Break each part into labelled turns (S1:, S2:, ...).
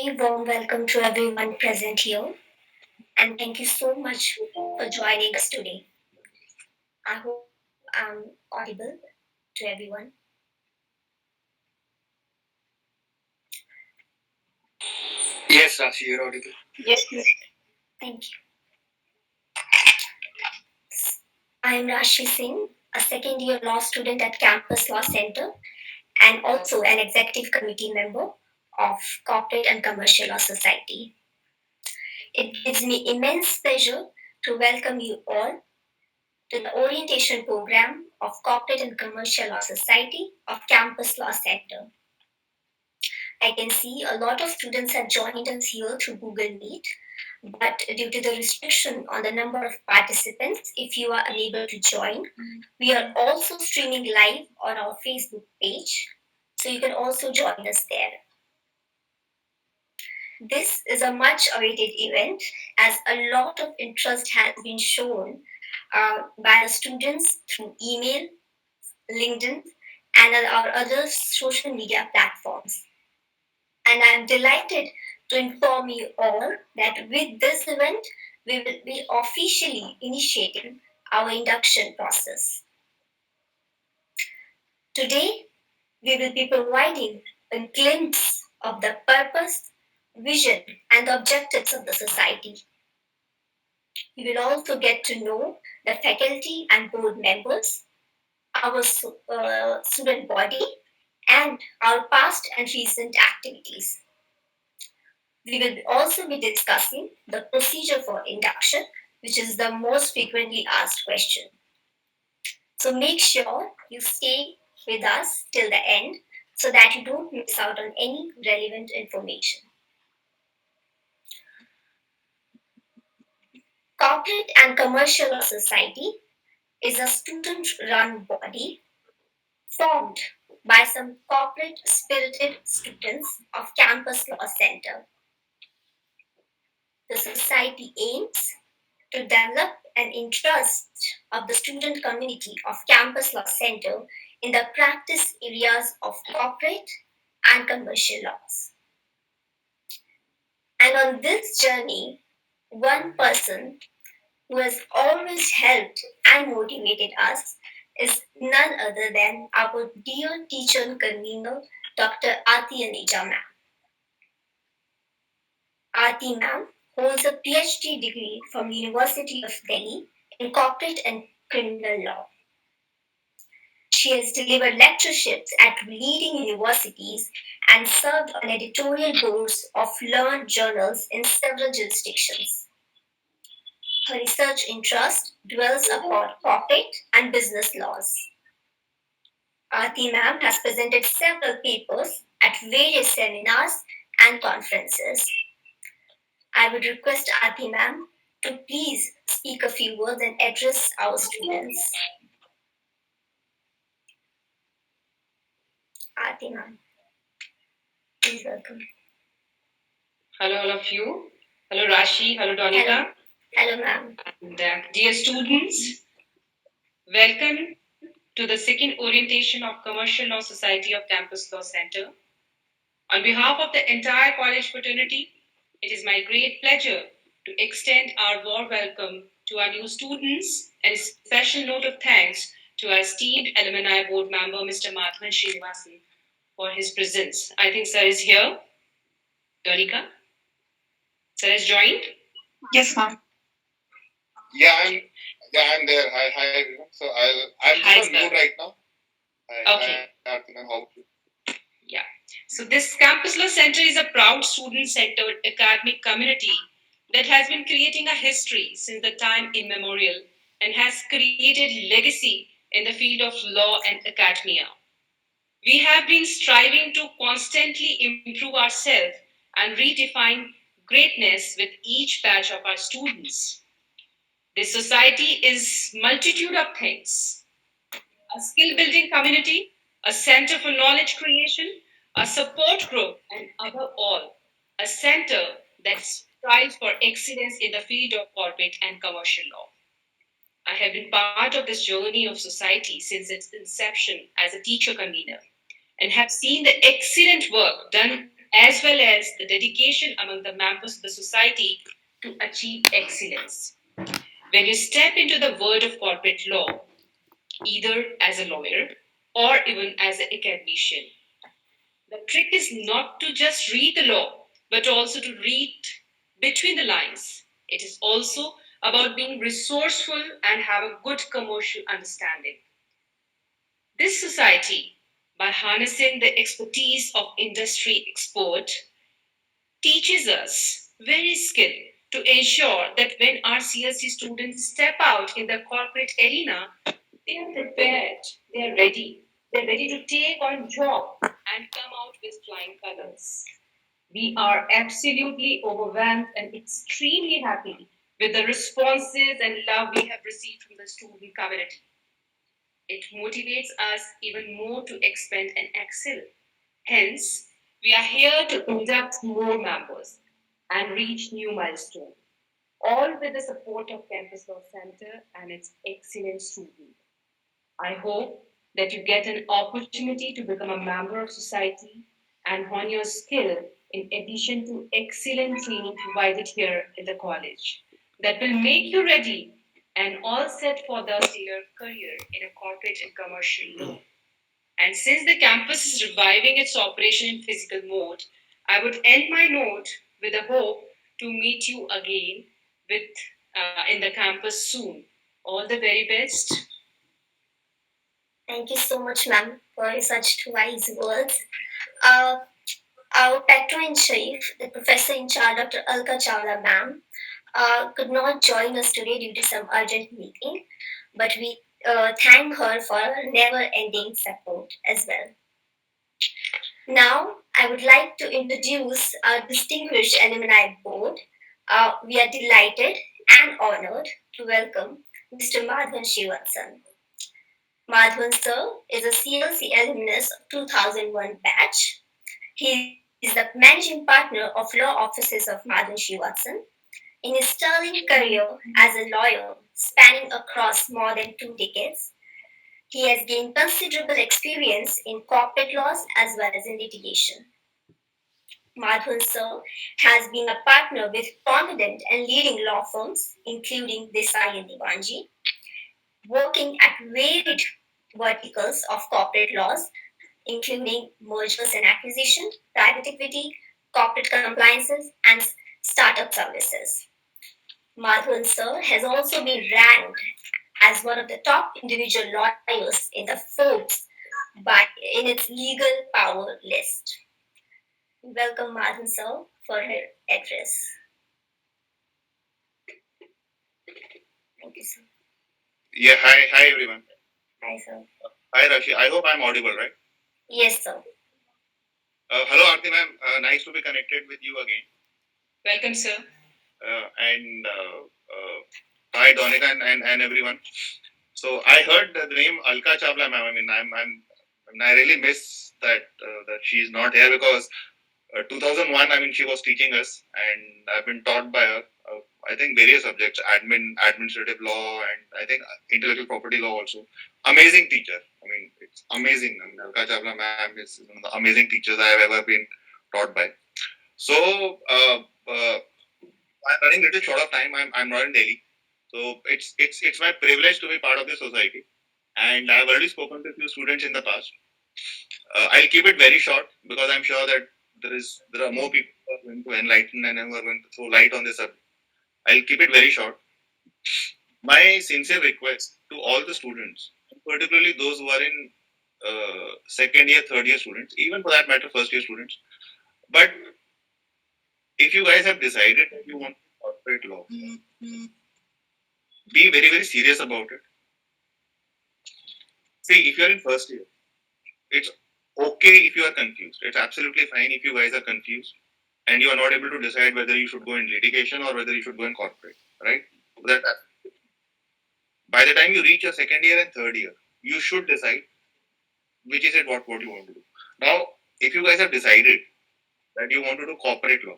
S1: very warm welcome to everyone present here, and thank you so much for joining us today. I hope I'm audible to everyone.
S2: Yes, Rashi, you're audible.
S1: Yes. Thank you. I am Rashi Singh, a second year law student at Campus Law Center and also an executive committee member of Corporate and Commercial Law Society. It gives me immense pleasure to welcome you all to the orientation program of Corporate and Commercial Law Society of Campus Law Center. I can see a lot of students have joined us here through Google Meet, but due to the restriction on the number of participants, if you are unable to join, we are also streaming live on our Facebook page, so you can also join us there. This is a much awaited event as a lot of interest has been shown by the students through email, LinkedIn, and our other social media platforms. And I'm delighted to inform you all that with this event, we will be officially initiating our induction process. Today, we will be providing a glimpse of the purpose, vision, and objectives of the society. You will also get to know the faculty and board members, our student body, and our past and recent activities. We will also be discussing the procedure for induction, which is the most frequently asked question. So make sure you stay with us till the end so that you don't miss out on any relevant information. Corporate and Commercial Law Society is a student-run body formed by some corporate spirited students of Campus Law Center. The society aims to develop an interest of the student community of Campus Law Center in the practice areas of corporate and commercial laws. And on this journey, one person who has always helped and motivated us is none other than our dear teacher and convener, Dr. Arti Aneja ma'am. Arti ma'am holds a PhD degree from University of Delhi in corporate and criminal law. She has delivered lectureships at leading universities and served on editorial boards of learned journals in several jurisdictions. Her research interest dwells upon corporate and business laws. Arti ma'am has presented several papers at various seminars and conferences. I would request Arti ma'am to please speak a few words and address our students. Arti ma'am, please welcome.
S3: Hello, all of you. Hello, Rashi. Hello, Donika.
S1: Hello, ma'am.
S3: And, dear students, welcome to the second orientation of Commercial Law Society of Campus Law Center. On behalf of the entire college fraternity, it is my great pleasure to extend our warm welcome to our new students and a special note of thanks to our esteemed Alumni Board member, Mr. Madhavan Srivatsan, for his presence. I think sir is here. Donika? Sir has joined?
S2: Yes, ma'am. Yeah, I'm there. Hi, everyone. So I'm just on mute right now.
S3: Okay. Yeah. So this Campus Law Center is a proud student-centered academic community that has been creating a history since the time immemorial and has created legacy in the field of law and academia. We have been striving to constantly improve ourselves and redefine greatness with each batch of our students. This society is multitude of things. A skill-building community, a center for knowledge creation, a support group, and above all, a center that strives for excellence in the field of corporate and commercial law. I have been part of this journey of society since its inception as a teacher convener and have seen the excellent work done as well as the dedication among the members of the society to achieve excellence. When you step into the world of corporate law, either as a lawyer or even as an academician, the trick is not to just read the law, but also to read between the lines. It is also about being resourceful and have a good commercial understanding. This society, by harnessing the expertise of industry expert, teaches us very skill to ensure that when our CLC students step out in the corporate arena, they are prepared, they are ready. They're ready to take on job and come out with flying colors. We are absolutely overwhelmed and extremely happy with the responses and love we have received from the student community. It motivates us even more to expand and excel. Hence, we are here to induct more members and reach new milestones, all with the support of Campus Law Center and its excellent students. I hope that you get an opportunity to become a member of society and hone your skill in addition to excellent training provided here in the college that will make you ready and all set for the stellar career in a corporate and commercial law. And since the campus is reviving its operation in physical mode, I would end my note with a hope to meet you again with in the campus soon. All the very best.
S1: Thank you so much, ma'am, for such wise words. Uh, our patron in chief, the professor in charge, Dr. Alka Chawla, ma'am, could not join us today due to some urgent meeting, but we thank her for her never ending support as well. Now, I would like to introduce our distinguished alumni board. We are delighted and honored to welcome Mr. Madhavan Srivatsan. Madhavan sir is a CLC alumnus of 2001 batch. He is the managing partner of law offices of Madhavan Srivatsan. In his sterling career as a lawyer spanning across more than 2 decades, he has gained considerable experience in corporate laws as well as in litigation. Madhavan sir has been a partner with prominent and leading law firms, including Desai and Divanji, working at varied verticals of corporate laws, including mergers and acquisition, private equity, corporate compliances, and startup services. Madhavan sir has also been ranked as one of the top individual lawyers in the Forbes by in its legal power list. We welcome Madhavan sir for her address. Thank you, sir.
S2: Yeah, hi everyone.
S1: Hi, sir.
S2: Hi Rashi, I hope I'm audible, right?
S1: Yes, sir.
S2: Hello Arti ma'am, nice to be connected with you again.
S3: Welcome, sir.
S2: And hi Donika and everyone. So I heard the name Alka Chawla ma'am. I mean, I really miss that she's not here because 2001. I mean, she was teaching us, and I've been taught by her. I think various subjects, administrative law, and I think intellectual property law also. Amazing teacher. I mean, it's amazing. I mean, Alka Chawla ma'am is one of the amazing teachers I have ever been taught by. So I'm running a little short of time. I'm not in Delhi, so it's my privilege to be part of this society. And I've already spoken to a few students in the past. I'll keep it very short because I'm sure that there are more people who are going to enlighten and who are going to throw light on this subject. I'll keep it very short. My sincere request to all the students, particularly those who are in second year, third year students, even for that matter, first year students. But if you guys have decided that you want corporate law, be very, very serious about it. See, if you're in first year, it's okay if you are confused. It's absolutely fine if you guys are confused and you are not able to decide whether you should go in litigation or whether you should go in corporate, right? That by the time you reach your second year and third year, you should decide which is it what you want to do. Now, if you guys have decided that you want to do corporate law,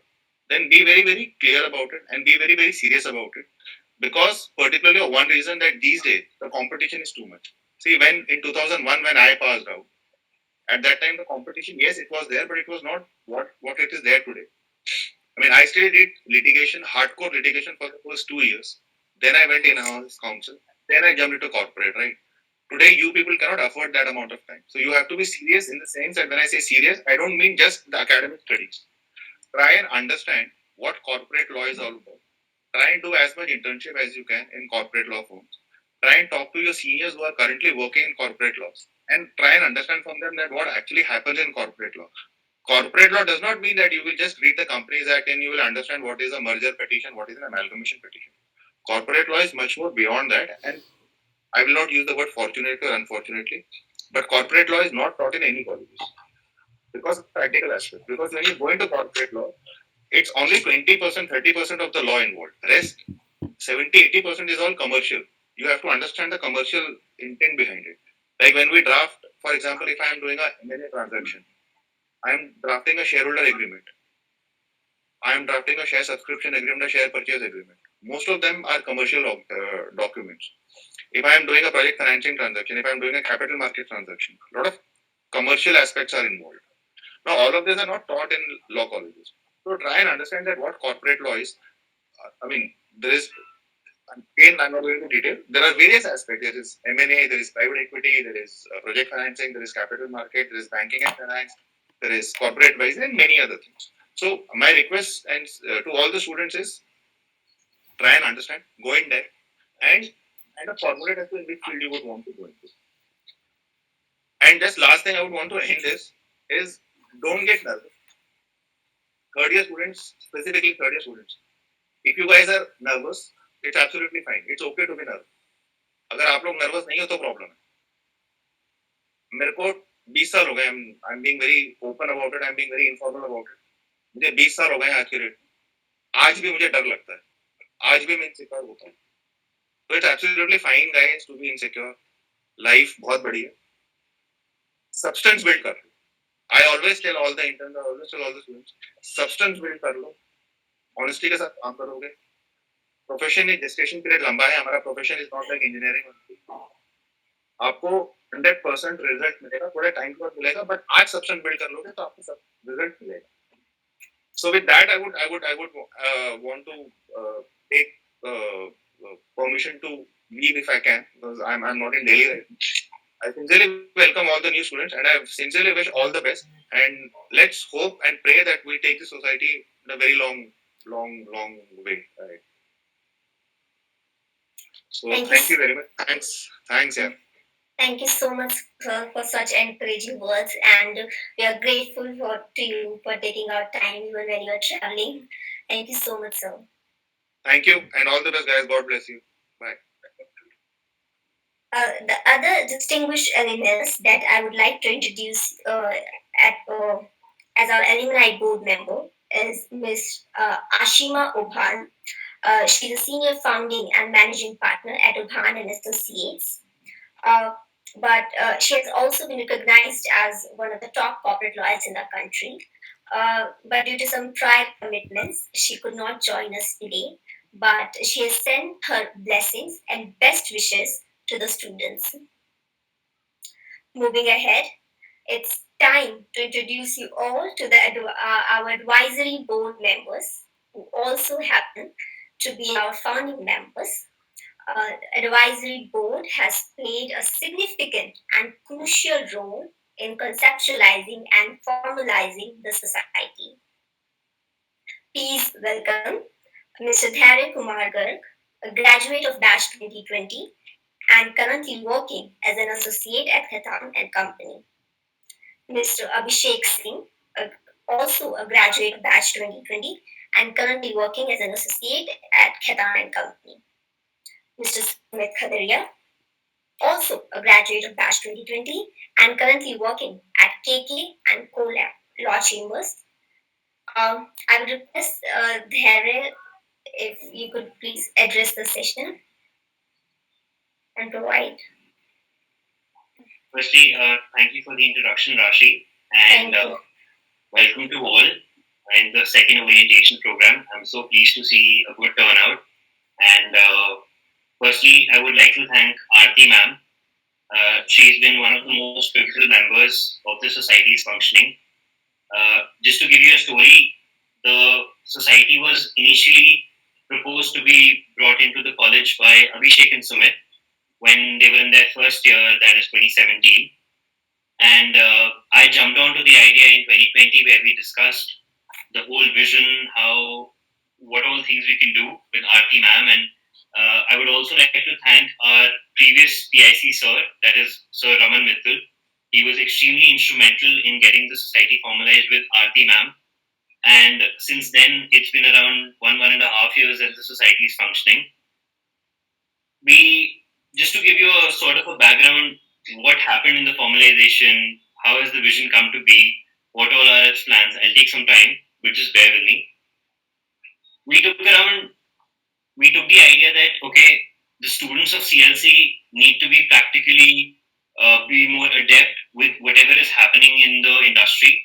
S2: then be very, very clear about it and be very, very serious about it. Because particularly one reason that these days the competition is too much. See, when in 2001 when I passed out, At that time, the competition, yes, it was there, but it was not what it is there today. I mean, I still did litigation, hardcore litigation for the first 2 years. Then I went in-house counsel. Then I jumped into corporate, right? Today, you people cannot afford that amount of time. So you have to be serious in the sense that when I say serious, I don't mean just the academic studies. Try and understand what corporate law is all about. Try and do as much internship as you can in corporate law firms. Try and talk to your seniors who are currently working in corporate laws and try and understand from them that what actually happens in corporate law. Corporate law does not mean that you will just read the Companies Act and you will understand what is a merger petition, what is an amalgamation petition. Corporate law is much more beyond that, and I will not use the word fortunately or unfortunately, but corporate law is not taught in any colleges because of practical aspect. Because when you go into corporate law, it's only 20%, 30% of the law involved. Rest 70-80% is all commercial. You have to understand the commercial intent behind it. Like when we draft, for example, if I am doing a M&A transaction, I am drafting a shareholder agreement. I am drafting a share subscription agreement, a share purchase agreement. Most of them are commercial documents. If I am doing a project financing transaction, if I am doing a capital market transaction, a lot of commercial aspects are involved. Now, all of these are not taught in law colleges. So try and understand that what corporate law is. I mean, there is, again, I'm not going into detail. There are various aspects. There is M&A, there is private equity, there is project financing, there is capital market, there is banking and finance, there is corporate advisory, and many other things. So my request and to all the students is try and understand, go in depth, and kind of formulate as to in which field you would want to go into. And just last thing I would want to end this is don't get nervous. Third year students, specifically third year students, if you guys are nervous, it's absolutely fine. It's okay to be nervous. अगर आप लोग nervous नहीं हो तो problem है. मेरे को 20 साल हो गए. I am being very open about it. I am being very informal about it. मुझे 20 साल हो गए आज के डेट. आज भी मुझे डर लगता है. आज भी मैं इनसिक्योर होता हूँ. तो it's absolutely fine guys to be insecure. Life बहुत बड़ी है. सब्सटेंस बिल्ड कर लो. I always tell all the interns, I always tell all the students, substance build कर लो. ऑनेस्टी के साथ काम करोगे. प्रोफेशन की जेस्टेशन पीरियड लंबा है. हमारा profession is not like engineering. आपको 100% रिजल्ट मिलेगा. थोड़ा टाइम के बाद मिलेगा, बट आज सब्सटेंस बिल्ड कर लोगे तो आपको सब रिजल्ट मिलेगा. So with that, I would want to take permission to leave if I can, because I'm not in Delhi right now. I sincerely welcome all the new students, and I sincerely wish all the best. And let's hope and pray that we take the society in a very long way. Right. So thank you very much. Thanks, yeah.
S1: Thank you so much for such encouraging words, and we are grateful to you for taking our time even when you are traveling. Thank you so much, sir.
S2: Thank you, and all the best, guys. God bless you. Bye.
S1: The other distinguished elements that I would like to introduce as our alumni board member is Ms. Ashima Obhan. She's a senior founding and managing partner at Obhan and Associates. But she has also been recognized as one of the top corporate lawyers in the country. But due to some prior commitments, she could not join us today. But she has sent her blessings and best wishes to the students. Moving ahead, it's time to introduce you all to our advisory board members, who also happen to be our founding members. Advisory board has played a significant and crucial role in conceptualizing and formalizing the society. Please welcome Mr. Dhairya Kumar Garg, a graduate of batch 2020 and currently working as an associate at 𝐿𝐻𝐵𝐻𝐻 and Company. Mr. Abhishek Singh, also a graduate of batch 2020 and currently working as an associate at 𝐿𝐻𝐵𝐻𝐻 and Company. Mr. Dhairya, also a graduate of batch 2020 and currently working at 𝐂𝐫𝐲𝐭𝐚𝐭𝐲 Law Chambers. I would request Dhairya if you could please address the session and provide.
S4: Firstly, thank you for the introduction, Rashi, and welcome to all in the second orientation program. I'm so pleased to see a good turnout. And firstly, I would like to thank Arti ma'am She's been one of the most pivotal members of the society's functioning. Just to give you a story, the society was initially proposed to be brought into the college by Abhishek and Sumit when they were in their first year, that is 2017. And I jumped onto the idea in 2020 where we discussed the whole vision, what all things we can do with Arti ma'am. And I would also like to thank our previous PIC sir, that is Sir Raman Mittal. He was extremely instrumental in getting the society formalized with Arti ma'am. And since then, it's been around 1.5 years that the society is functioning. We, just to give you a sort of a background, what happened in the formalization, how has the vision come to be, what all are its plans. I'll take some time, but just bear with me. We took the idea that, okay, the students of CLC need to be practically be more adept with whatever is happening in the industry.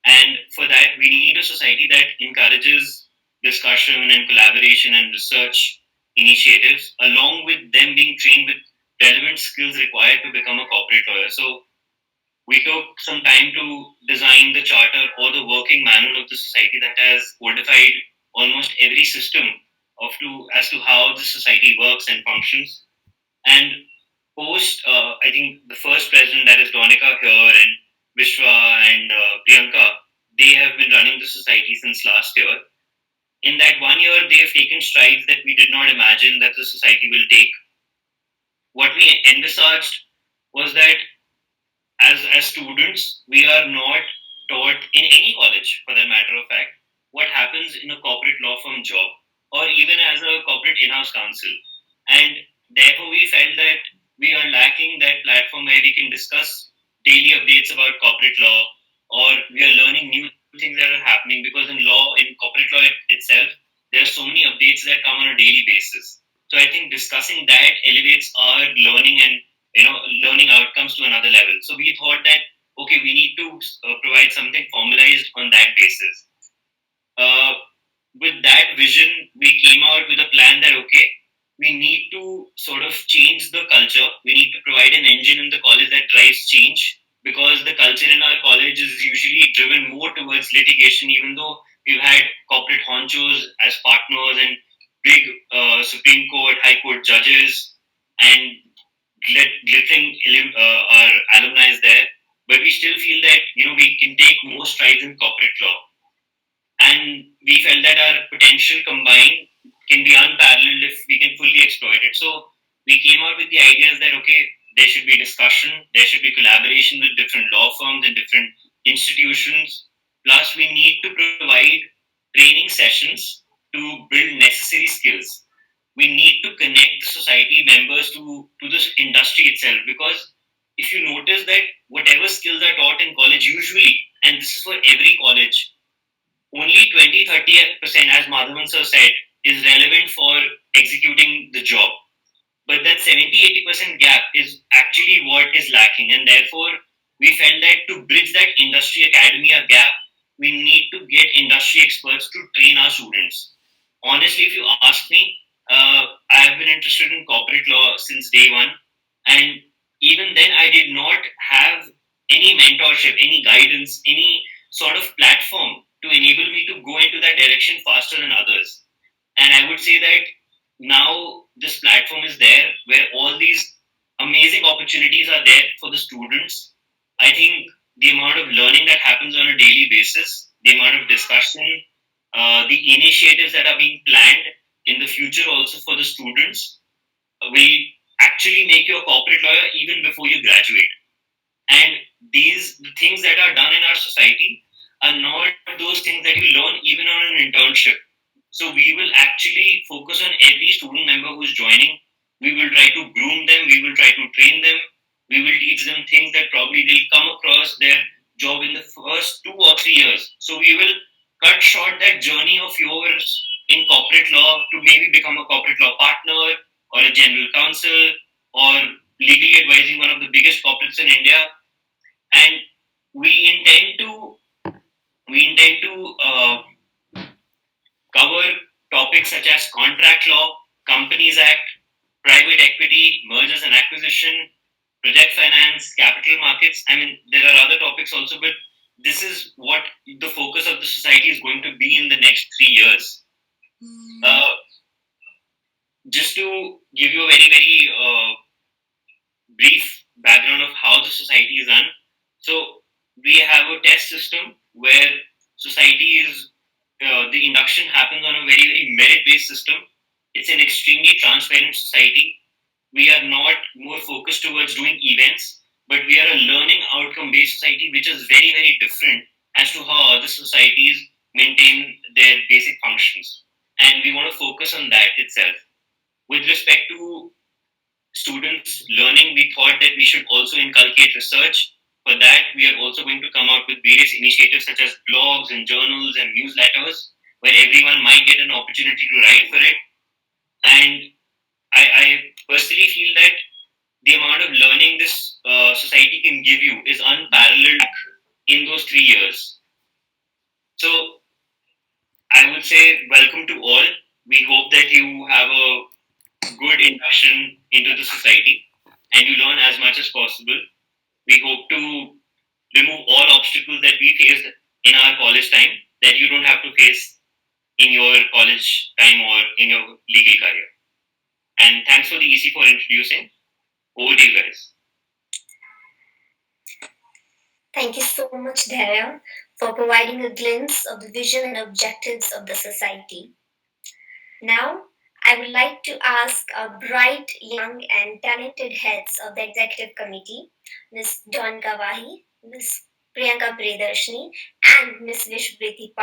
S4: And for that, we need a society that encourages discussion and collaboration and research initiatives, along with them being trained with relevant skills required to become a corporate lawyer. So we took some time to design the charter or the working manual of the society that has codified almost every system as to how the society works and functions. And post, I think the first president, that is Donika here, and Vishwa and Priyanka, they have been running the society since last year. In that 1 year, they have taken strides that we did not imagine that the society will take. What we envisaged was that as students, we are not taught in any college, for that matter of fact, what happens in a corporate law firm job or even as a corporate in-house counsel. And therefore, we felt that we are lacking that platform where we can discuss daily updates about corporate law, or we are learning new things that are happening, because in corporate law itself, there are so many updates that come on a daily basis. So I think discussing that elevates our learning and learning outcomes to another level. So we thought that, okay, we need to provide something formalized on that basis. With that vision, we came out with a plan that, okay, we need to sort of change the culture. We need to provide an engine in the college that drives change, because the culture in our college is usually driven more towards litigation, even though we've had corporate honchos as partners and big Supreme Court, High Court judges and glittering our alumni there. But we still feel that we can take more strides in corporate law, and we felt that our potential combined can be unparalleled if we can fully exploit it. So we came out with the ideas that, okay, there should be discussion, there should be collaboration with different law firms and different institutions. Plus, we need to provide training sessions to build necessary skills. We need to connect the society members to this industry itself, because if you notice that whatever skills are taught in college usually, and this is for every college, only 20-30%, as Madhavan sir said, is relevant for executing the job. But that 70-80% gap is actually what is lacking. And therefore, we felt that to bridge that industry academia gap, we need to get industry experts to train our students. Honestly, if you ask me, I have been interested in corporate law since day one. And even then, I did not have any mentorship, any guidance, any sort of platform to enable me to go into that direction faster than others. And I would say that now this platform is there where all these amazing opportunities are there for the students. I think the amount of learning that happens on a daily basis, the amount of discussion, the initiatives that are being planned in the future also for the students will actually make you a corporate lawyer even before you graduate. And the things that are done in our society are not those things that you learn even on an internship. So we will actually focus on every student member who's joining. We will try to groom them. We will try to train them. We will teach them things that probably they'll come across their job in the first 2 or 3 years. So we will cut short that journey of yours in corporate law to maybe become a corporate law partner or a general counsel or legally advising one of the biggest corporates in India. And we intend to cover topics such as contract law, Companies Act, private equity, mergers and acquisition, project finance, capital markets. I mean, there are other topics also, but this is what the focus of the society is going to be in the next 3 years. Just to give you a very, very brief background of how the society is run. So we have a test system where society is the induction happens on a very, very merit-based system. It's an extremely transparent society. We are not more focused towards doing events, but we are a learning outcome-based society, which is very, very different as to how other societies maintain their basic functions. And we want to focus on that itself. With respect to students learning, we thought that we should also inculcate research. For that, we are also going to come out with various initiatives such as blogs and journals and newsletters where everyone might get an opportunity to write for it. And I personally feel that the amount of learning this society can give you is unparalleled in those 3 years. So I would say welcome to all. We hope that you have a good induction into the society and you learn as much as possible. We hope to remove all obstacles that we faced in our college time that you don't have to face in your college time or in your legal career. And thanks for the EC for introducing. Over to you guys.
S1: Thank you so much, Dhairya, for providing a glimpse of the vision and objectives of the society. Now, I would like to ask our bright, young, and talented heads of the executive committee, Ms. Donika Wahi, Ms. Priyanka Priyadarshini, and Ms. Vishwapreeti,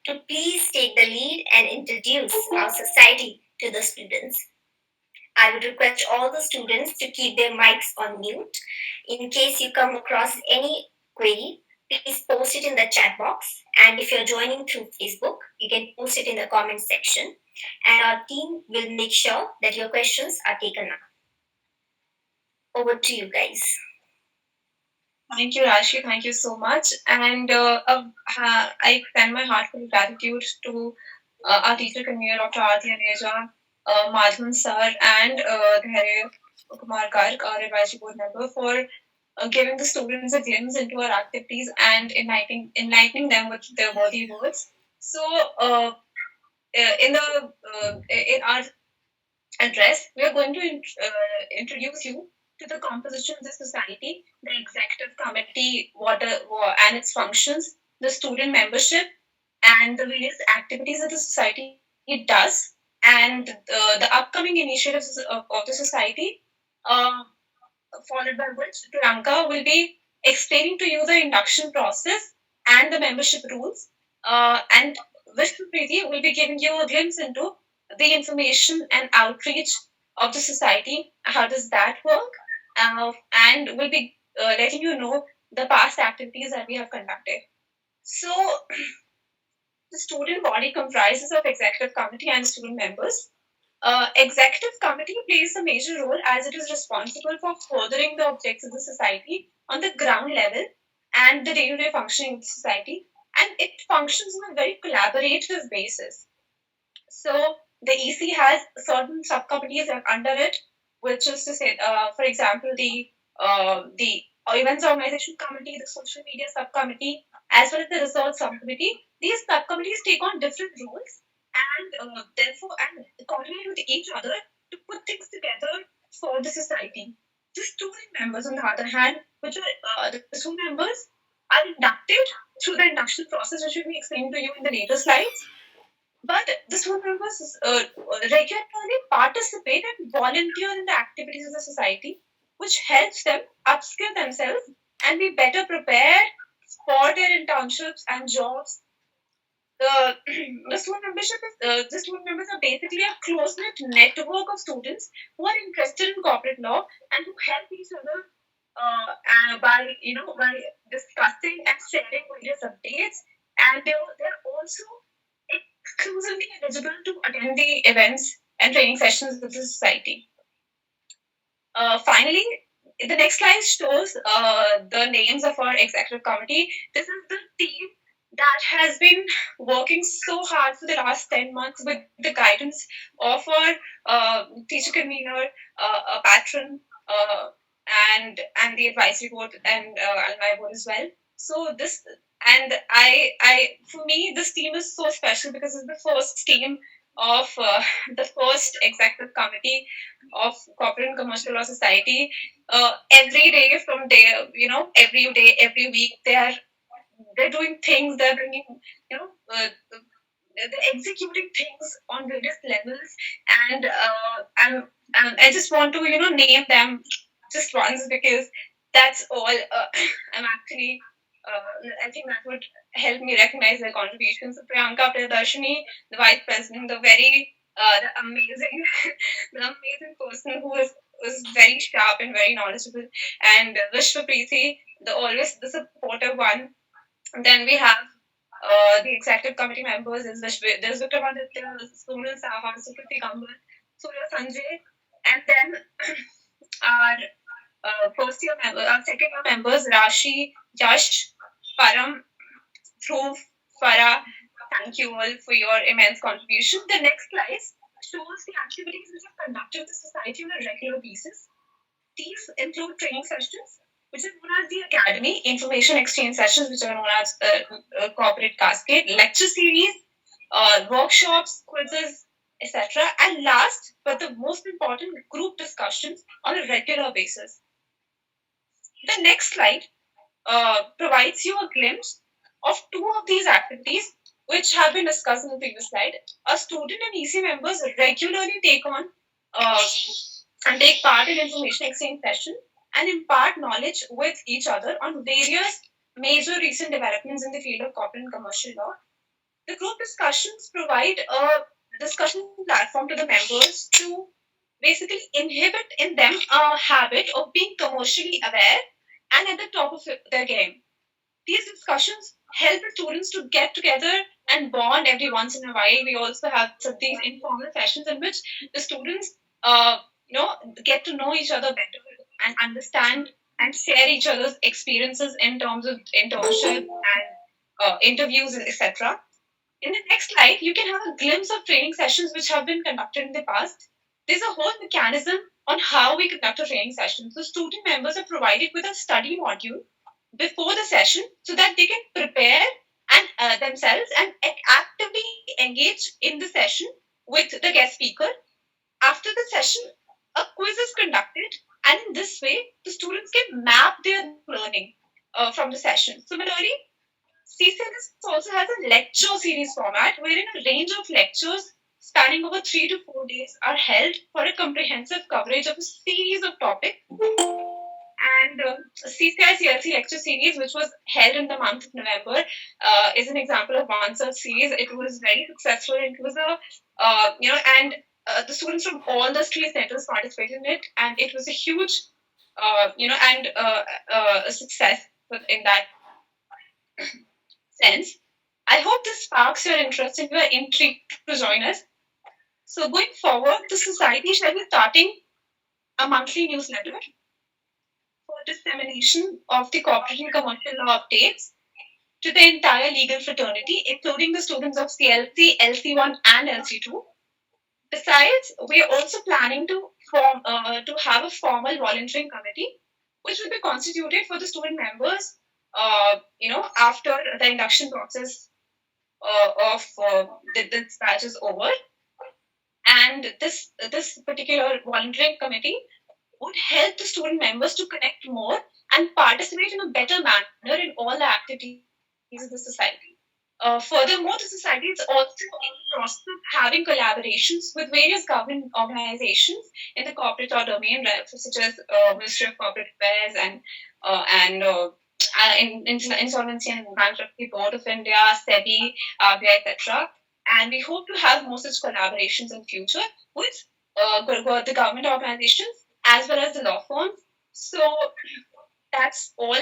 S1: to please take the lead and introduce our society to the students. I would request all the students to keep their mics on mute. In case you come across any query, please post it in the chat box. And if you're joining through Facebook, you can post it in the comment section. And our team will make sure that your questions are taken up. Over to you guys.
S3: Thank you, Rashi. Thank you so much. And I extend my heartfelt gratitude to our teacher convener, Dr. Arti, Aneja, Madhavan sir, and Dhairya, Kumar, Garg, our advisory board member, for giving the students a glimpse into our activities and enlightening them with their worthy words. So, in our address, we are going to introduce you to the composition of the society, the executive committee, and its functions, the student membership, and the various activities that the society does, and the upcoming initiatives of the society. Followed by which Priyanka will be explaining to you the induction process and the membership rules, and Vishwapreeti will be giving you a glimpse into the information and outreach of the society. How does that work? And we'll be letting you know the past activities that we have conducted. So, the student body comprises of executive committee and student members. Executive committee plays a major role as it is responsible for furthering the objectives of the society on the ground level and the day-to-day functioning of the society, and it functions on a very collaborative basis. So the EC has certain subcommittees under it, which is to say, for example, the events organization committee, the social media subcommittee, as well as the research subcommittee. These subcommittees take on different roles and therefore and coordinate with each other to put things together for the society. The student members, on the other hand, which are the student members, are inducted through the induction process, which will be explained to you in the later slides. But the student members regularly participate and volunteer in the activities of the society, which helps them upskill themselves and be better prepared for their internships and jobs. The student members are basically a close-knit network of students who are interested in corporate law and who help each other by discussing and sharing various updates. And they're also exclusively eligible to attend the events and training sessions of the society. Finally, the next slide shows the names of our executive committee. This is the team that has been working so hard for the last 10 months with the guidance of our teacher convener, a patron, and the advisory board and alumni board as well. So this and I for me this team is so special because it's the first team of the first executive committee of Corporate and Commercial Law Society. Every day from day, every day, every week, they're doing things. They're bringing, they're executing things on various levels, and I just want to name them just once because that's all. I'm actually. I think that would help me recognize their contributions. So Priyanka Priyadarshini, the vice president, the amazing, the amazing person who was very sharp and very knowledgeable, and Vishwapreeti, the supportive one. And then we have the executive committee members is there's Vikramaditya, Sonal Saha, Sukriti Kambar, Surya Sanjay, and then our our second year members Rashi, Yash, Param, Dhruv, Farah. Thank you all for your immense contribution. The next slide shows the activities which are conducted in the society on a regular basis. These include training sessions, which are known as the Academy, information exchange sessions, which are known as corporate cascade, lecture series, workshops, quizzes, etc. And last, but the most important, group discussions on a regular basis. The next slide provides you a glimpse of two of these activities which have been discussed in the previous slide. A student and EC members regularly take on and take part in information exchange session and impart knowledge with each other on various major recent developments in the field of corporate and commercial law. The group discussions provide a discussion platform to the members to basically inhibit in them a habit of being commercially aware and at the top of their game. These discussions help the students to get together and bond every once in a while. We also have these informal sessions in which the students, get to know each other better and understand and share each other's experiences in terms of internship and interviews, etc. In the next slide, you can have a glimpse of training sessions which have been conducted in the past. There's a whole mechanism on how we conduct a training session. So student members are provided with a study module before the session so that they can prepare and themselves and actively engage in the session with the guest speaker. After the session, a quiz is conducted, and in this way, the students can map their learning from the session. Similarly, CCLS also has a lecture series format wherein a range of lectures spanning over 3 to 4 days are held for a comprehensive coverage of a series of topics. And CCI lecture series, which was held in the month of November, is an example of one such series. It was very successful. It was the students from all the three centers participated in it, and it was a huge, a success in that sense. I hope this sparks your interest and you are intrigued to join us. So going forward, the society shall be starting a monthly newsletter for dissemination of the corporate and commercial law updates to the entire legal fraternity, including the students of CLC, LC1, and LC2. Besides, we are also planning to have a formal volunteering committee, which will be constituted for the student members, after the induction process of this batch is over. And this particular volunteering committee would help the student members to connect more and participate in a better manner in all the activities of the society. Furthermore, the society is also in the process of having collaborations with various government organizations in the corporate law domain, such as Ministry of Corporate Affairs and Insolvency and Bankruptcy Board of India, SEBI, RBI, etc. And we hope to have more such collaborations in future with the government organizations as well as the law firms. So that's all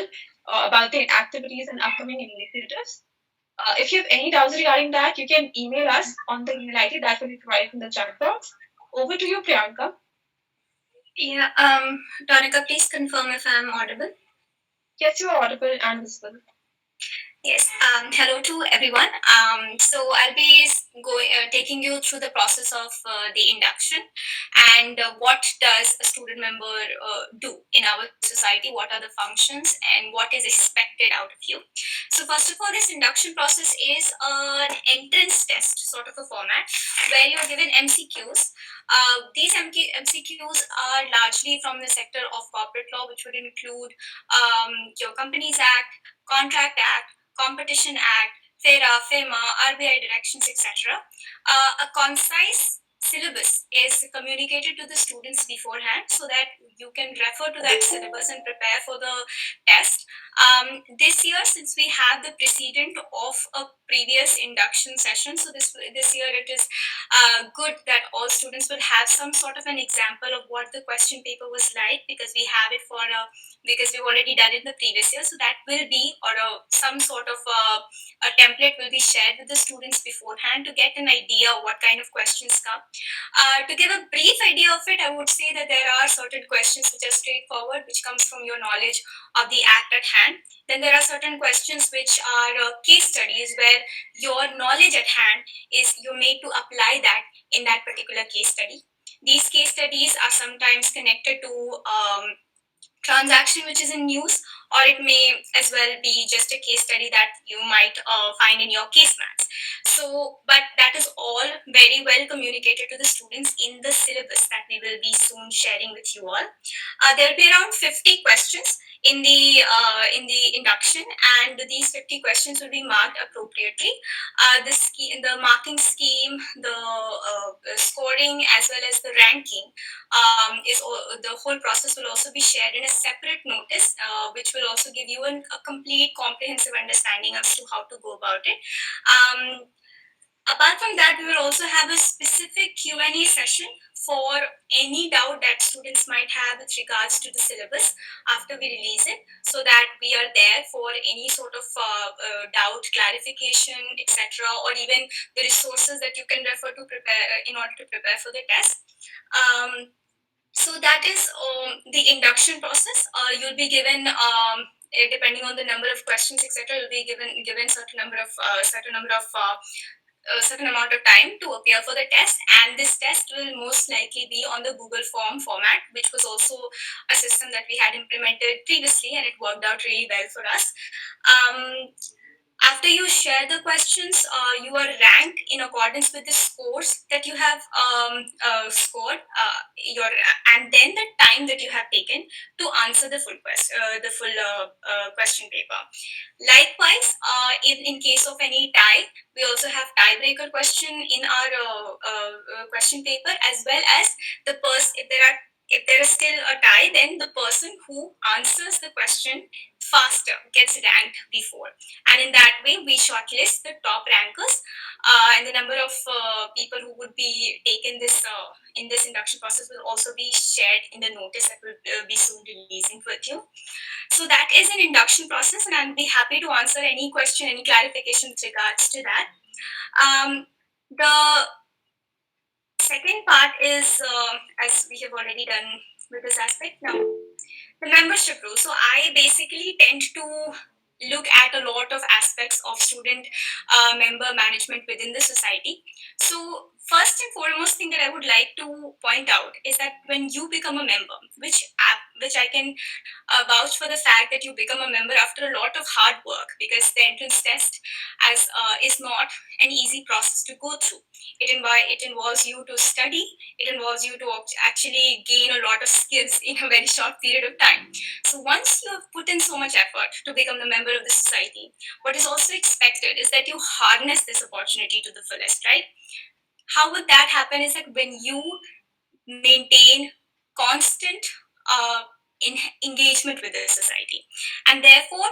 S3: about the activities and upcoming initiatives. If you have any doubts regarding that, you can email us on the email ID that will be provided in the chat box. Over to you, Priyanka.
S1: Yeah, Donika, please confirm if I am audible.
S3: Yes, you are audible and visible.
S1: Yes. Hello to everyone. So I'll be taking you through the process of the induction and what does a student member do in our society. What are the functions and what is expected out of you. So first of all, this induction process is an entrance test sort of a format where you're given MCQs. These MCQs are largely from the sector of corporate law, which would include your Companies Act, Contract Act, Competition Act, FERA, FEMA, RBI directions, etc. A concise syllabus is communicated to the students beforehand so that you can refer to that syllabus and prepare for the test. This year, since we have the precedent of a previous induction session, so this year it is good that all students will have some sort of an example of what the question paper was like because we have it for a because we've already done it in the previous year. So that will be, or some sort of a template will be shared with the students beforehand to get an idea of what kind of questions come. To give a brief idea of it, I would say that there are certain questions which are straightforward, which comes from your knowledge of the act at hand. Then there are certain questions which are case studies where your knowledge at hand is you're made to apply that in that particular case study. These case studies are sometimes connected to transaction which is in news, or it may as well be just a case study that you might find in your case maths. So but that is all very well communicated to the students in the syllabus that we will be soon sharing with you all. There will be around 50 questions in the induction, and these 50 questions will be marked appropriately. The marking scheme, the scoring, as well as the ranking, the whole process will also be shared in a separate notice, which will also give you a complete comprehensive understanding as to how to go about it. Apart from that, we will also have a specific Q&A session for any doubt that students might have with regards to the syllabus after we release it, so that we are there for any sort of doubt, clarification, etc., or even the resources that you can refer to prepare in order to prepare for the test. So that is the induction process. You'll be given depending on the number of questions, etc. You'll be given certain amount of time to appear for the test, and this test will most likely be on the Google form format, which was also a system that we had implemented previously, and it worked out really well for us. After you share the questions, you are ranked in accordance with the scores that you have scored, and then the time that you have taken to answer the full question paper. Likewise, in case of any tie, we also have tiebreaker question in our question paper, as well as if there is still a tie, then the person who answers the question faster gets ranked before, and in that way we shortlist the top rankers, and the number of people who would be taken this in this induction process will also be shared in the notice that will be soon releasing with you. So that is an induction process, and I'll be happy to answer any question, any clarification with regards to that. The second part is, as we have already done with this aspect now, the membership rule. So I basically tend to look at a lot of aspects of student member management within the society. So first and foremost thing that I would like to point out is that when you become a member, which I can vouch for the fact that you become a member after a lot of hard work, because the entrance test is not an easy process to go through. It involves you to study. It involves you to actually gain a lot of skills in a very short period of time. So once you have put in so much effort to become the member of the society, what is also expected is that you harness this opportunity to the fullest, right? How would that happen is that when you maintain constant uh, engagement with the society, and therefore,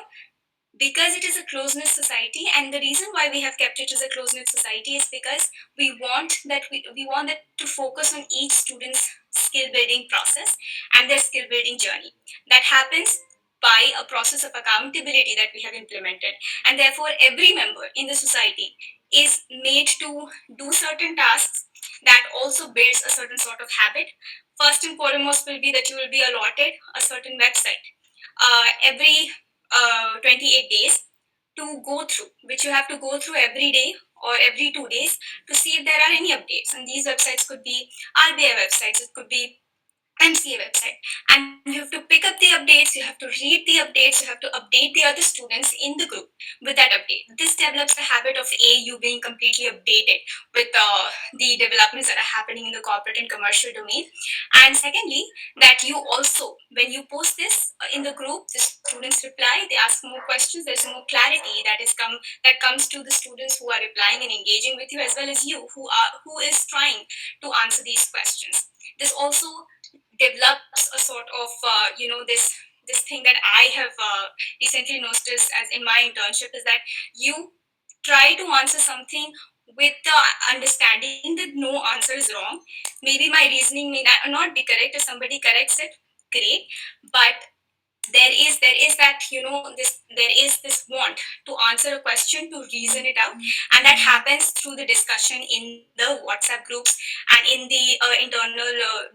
S1: because it is a close-knit society, and the reason why we have kept it as a close-knit society is because we want that to focus on each student's skill building process and their skill building journey. That happens by a process of accountability that we have implemented, and therefore every member in the society is made to do certain tasks that also builds a certain sort of habit. First and foremost will be that you will be allotted a certain website every 28 days to go through, which you have to go through every day or every 2 days to see if there are any updates. And these websites could be RBI websites, it could be MCA website, and you have to pick up the updates, you have to read the updates, you have to update the other students in the group with that update. This develops the habit of you being completely updated with the developments that are happening in the corporate and commercial domain. And secondly, that you also, when you post this in the group, the students reply, they ask more questions, there's more clarity that comes to the students who are replying and engaging with you, as well as you who is trying to answer these questions. This also develops a sort of this thing that I have recently noticed as in my internship, is that you try to answer something with the understanding that no answer is wrong. Maybe my reasoning may not be correct. If somebody corrects it, great. But there is that, this there is this want to answer a question, to reason it out, and that happens through the discussion in the WhatsApp groups and in the internal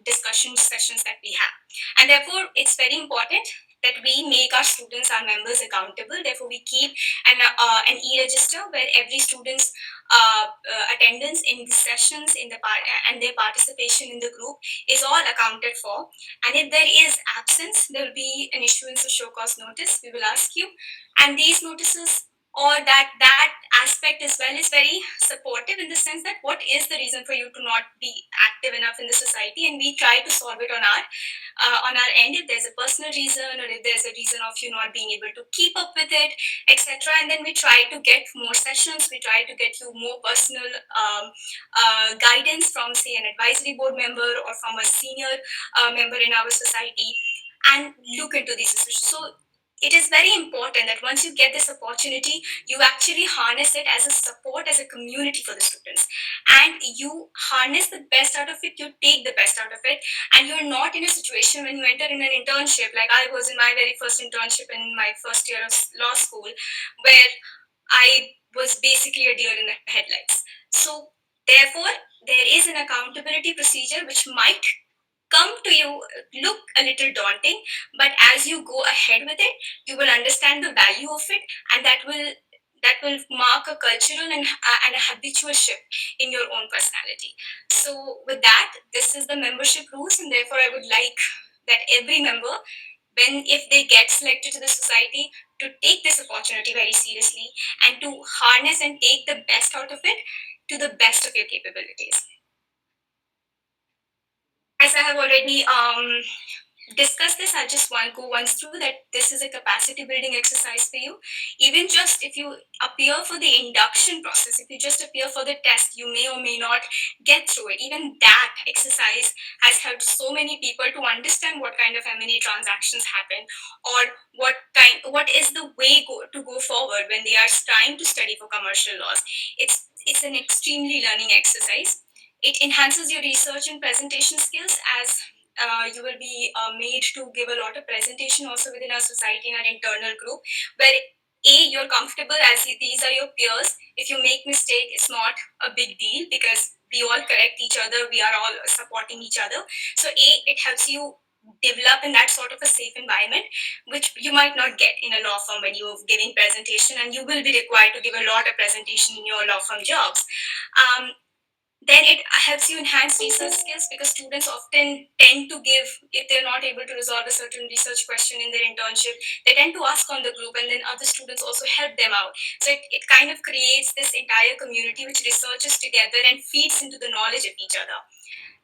S1: discussion sessions that we have. And therefore it's very important that we make our students, our members, accountable. Therefore we keep an e-register where every student's attendance in the sessions in the and their participation in the group is all accounted for. And if there is absence, there will be an issuance of show cause notice. We will ask you. And these notices, or that aspect as well, is very supportive in the sense that what is the reason for you to not be active enough in the society, and we try to solve it on our end, if there's a personal reason or if there's a reason of you not being able to keep up with it, etc. And then we try to get more sessions, we try to get you more personal guidance from, say, an advisory board member or from a senior member in our society, and look into these issues. So it is very important that once you get this opportunity, you actually harness it as a support, as a community for the students, and you harness the best out of it, you take the best out of it. And you're not in a situation when you enter in an internship, like I was in my very first internship in my first year of law school, where I was basically a deer in the headlights. So therefore there is an accountability procedure which might come to you look a little daunting, but as you go ahead with it, you will understand the value of it, and that will mark a cultural and a habitual shift in your own personality. So with that, this is the membership rules, and therefore I would like that every member, when if they get selected to the society, to take this opportunity very seriously and to harness and take the best out of it to the best of your capabilities. As I have already discuss this, I'll just go once through that this is a capacity building exercise for you. Even just if you appear for the induction process, if you just appear for the test, you may or may not get through it. Even that exercise has helped so many people to understand what kind of M&A transactions happen, or what is the way to go forward when they are trying to study for commercial laws. It's an extremely learning exercise. It enhances your research and presentation skills, as you will be made to give a lot of presentation also within our society in our internal group, where you're comfortable as these are your peers. If you make mistake, it's not a big deal because we all correct each other, we are all supporting each other. So it helps you develop in that sort of a safe environment, which you might not get in a law firm when you're giving presentation, and you will be required to give a lot of presentation in your law firm jobs. Then it helps you enhance research skills, because students often tend to give, if they're not able to resolve a certain research question in their internship, they tend to ask on the group, and then other students also help them out. So it kind of creates this entire community which researches together and feeds into the knowledge of each other.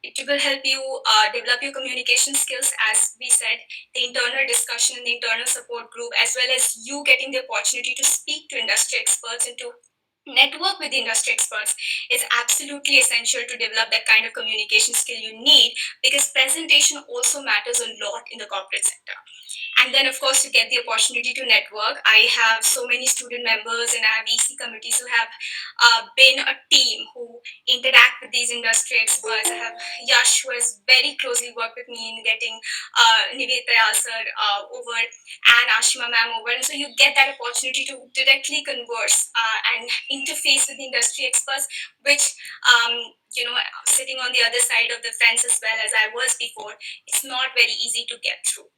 S1: It will help you develop your communication skills, as we said, the internal discussion in the internal support group, as well as you getting the opportunity to speak to industry experts and to network with industry experts is absolutely essential to develop that kind of communication skill you need, because presentation also matters a lot in the corporate sector. And then, of course, to get the opportunity to network, I have so many student members and I have EC committees who have been a team who interact with these industry experts. I have Yash, who has very closely worked with me in getting Nivedita sir over and Ashima ma'am over. And so you get that opportunity to directly converse and interface with the industry experts, which, sitting on the other side of the fence as well as I was before, it's not very easy to get through.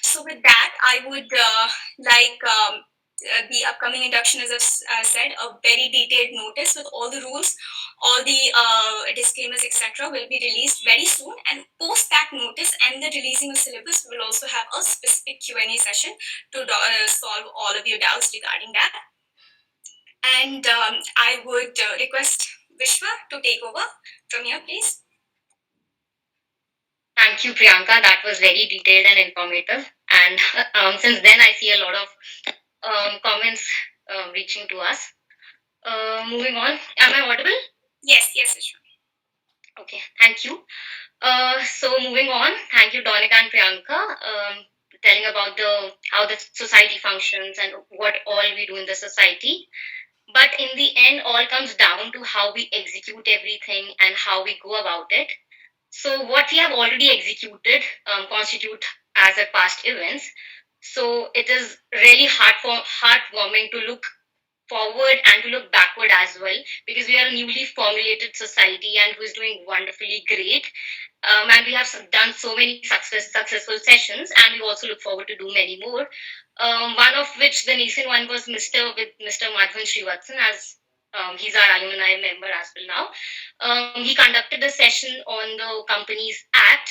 S1: So with that, I would like the upcoming induction is, as I said, a very detailed notice with all the rules, all the disclaimers, etc., will be released very soon. And post that notice and the releasing of syllabus, we will also have a specific Q&A session to solve all of your doubts regarding that. And I would request Vishwa to take over from here, please.
S5: Thank you, Priyanka. That was very detailed and informative. And since then, I see a lot of comments reaching to us. Moving on, am I audible?
S1: Yes, Vishwa.
S5: Okay, thank you. So moving on, thank you, Donika and Priyanka, telling about how the society functions and what all we do in the society. But in the end, all comes down to how we execute everything and how we go about it. So what we have already executed constitute as a past events. So it is really heartwarming to look forward and to look backward as well, because we are a newly formulated society and who is doing wonderfully great. And we have done so many successful sessions, and we also look forward to do many more. One of which, the recent one, was Mr. Madhavan Srivatsan, as he's our alumni member as well now. He conducted a session on the Companies Act.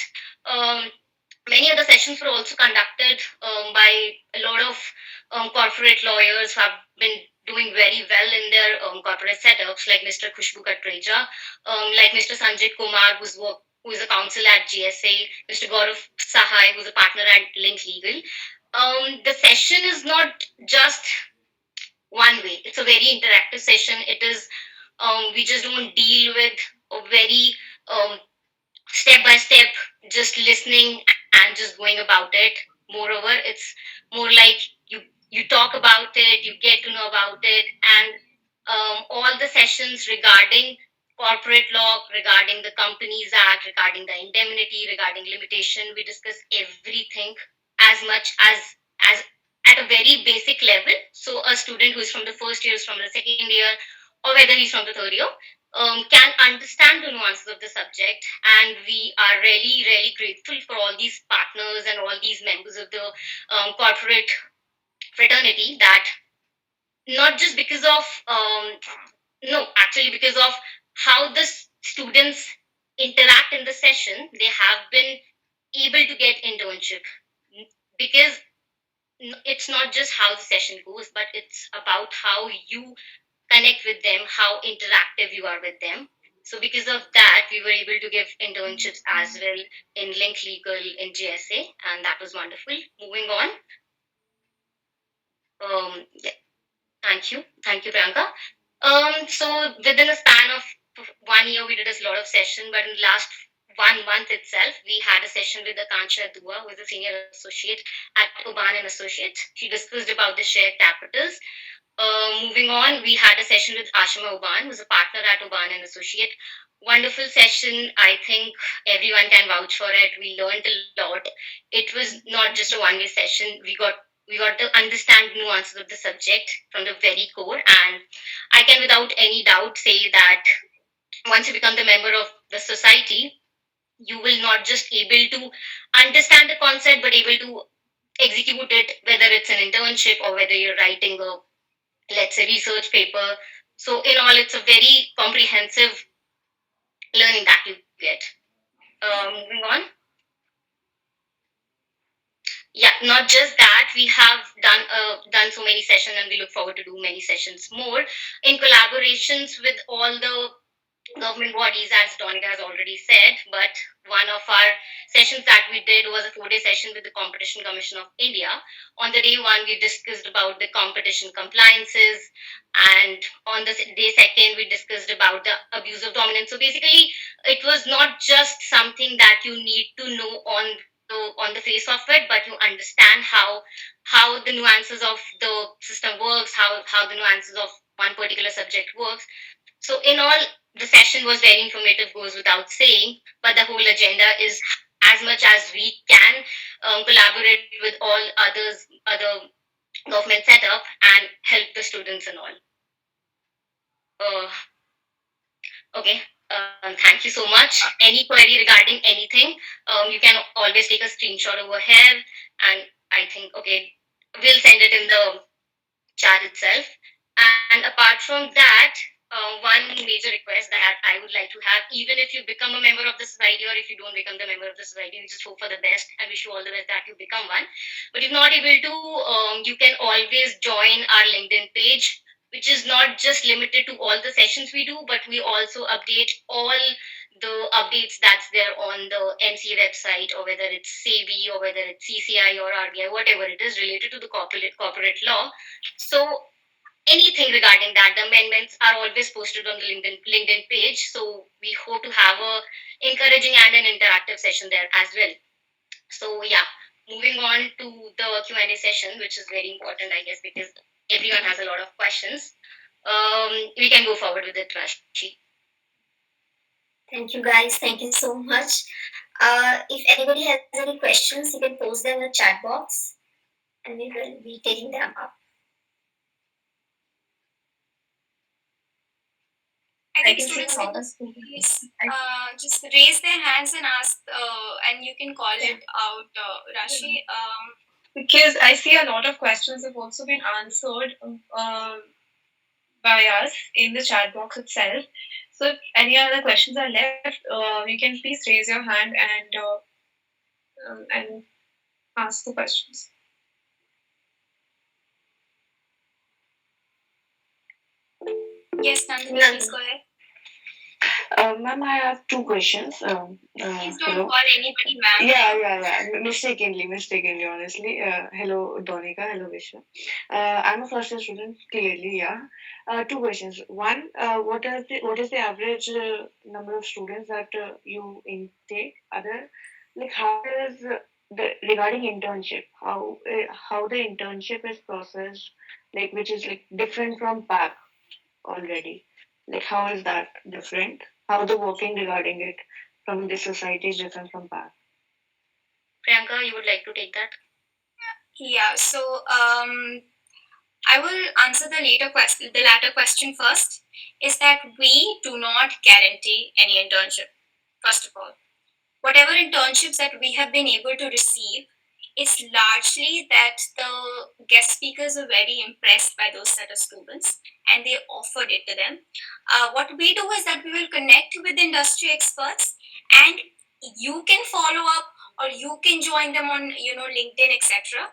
S5: Many other sessions were also conducted by a lot of corporate lawyers who have been doing very well in their corporate setups, like Mr. Khushbu Katreja, like Mr. Sanjay Kumar, who is a counsel at GSA, Mr. Gaurav Sahai, who's a partner at Link Legal. The session is not just one way. It's a very interactive session. It is, we just don't deal with a very step by step, just listening and just going about it. Moreover, it's more like you talk about it, you get to know about it, and all the sessions regarding corporate law, regarding the Companies Act, regarding the indemnity, regarding limitation, we discuss everything as much as at a very basic level. So a student who is from the first year, is from the second year, or whether he's from the third year, can understand the nuances of the subject. And we are really, really grateful for all these partners and all these members of the corporate fraternity, that not just because of no, actually because of how the students interact in the session, they have been able to get internship. Because it's not just how the session goes, but it's about how you connect with them, how interactive you are with them. So because of that, we were able to give internships as well in Link Legal, in GSA, and that was wonderful. Moving on. Yeah. Thank you, Priyanka. So within a span of 1 year, we did a lot of sessions, but in the last 1 month itself, we had a session with Akansha Dua, who is a senior associate at Oban and Associates. She discussed about the shared capitals. Moving on, we had a session with Ashima Oban, who's a partner at Oban and Associate. Wonderful session. I think everyone can vouch for it. We learned a lot. It was not just a one-way session. We got to understand nuances of the subject from the very core. And I can without any doubt say that once you become the member of the society, you will not just able to understand the concept, but able to execute it, whether it's an internship or whether you're writing a, let's say, research paper. So in all, it's a very comprehensive learning that you get. Moving on. Yeah, not just that, we have done so many sessions, and we look forward to do many sessions more in collaborations with all the government bodies, as Donika has already said. But one of our sessions that we did was a 4-day session with the Competition Commission of India. On the day one, we discussed about the competition compliances, and on the day second, we discussed about the abuse of dominance. So basically, it was not just something that you need to know on the face of it, but you understand how the nuances of the system works, how the nuances of one particular subject works. So in all, the session was very informative, goes without saying, but the whole agenda is, as much as we can, collaborate with all other government setup and help the students and all. Okay. Thank you so much. Any query regarding anything, you can always take a screenshot over here, and I think, okay, we'll send it in the chat itself. And apart from that, one major request that I would like to have, even if you become a member of the society or if you don't become the member of the society, we just hope for the best and wish you all the best that you become one. But if not able to, you can always join our LinkedIn page, which is not just limited to all the sessions we do, but we also update all the updates that's there on the MC website, or whether it's SEBI or whether it's CCI or RBI, whatever it is related to the corporate law. So anything regarding that, the amendments are always posted on the LinkedIn page. So we hope to have a encouraging and an interactive session there as well. So yeah, moving on to the Q&A session, which is very important, I guess, because everyone has a lot of questions. We can go forward with it, Rashi.
S1: Thank you, guys. Thank you so much. If anybody has any questions, you can post them in the chat box and we will be taking them up.
S3: I think students can just raise their hands and ask, and you can call it out, Rashi. Because I see a lot of questions have also been answered by us in the chat box itself. So if any other questions are left, you can please raise your hand and ask the questions. Yes, Nandini, please go ahead.
S6: Ma'am, I have two questions.
S3: Please don't call anybody ma'am.
S6: Yeah. Mistakenly, honestly. Hello, Donika. Hello, Vishwa. I'm a first year student, clearly, yeah. Two questions. One, what is the average number of students that you intake? Other, like, how is regarding internship, how the internship is processed, like, which is like different from PAC already? Like, how is that different? How the working regarding it from the society is different from PAC?
S5: Priyanka, you would like to take that?
S3: Yeah. So I will answer the latter question first. Is that we do not guarantee any internship. First of all, whatever internships that we have been able to receive, it's largely that the guest speakers are very impressed by those set of students and they offered it to them. What we do is that we will connect with industry experts, and you can follow up or you can join them on LinkedIn, etc.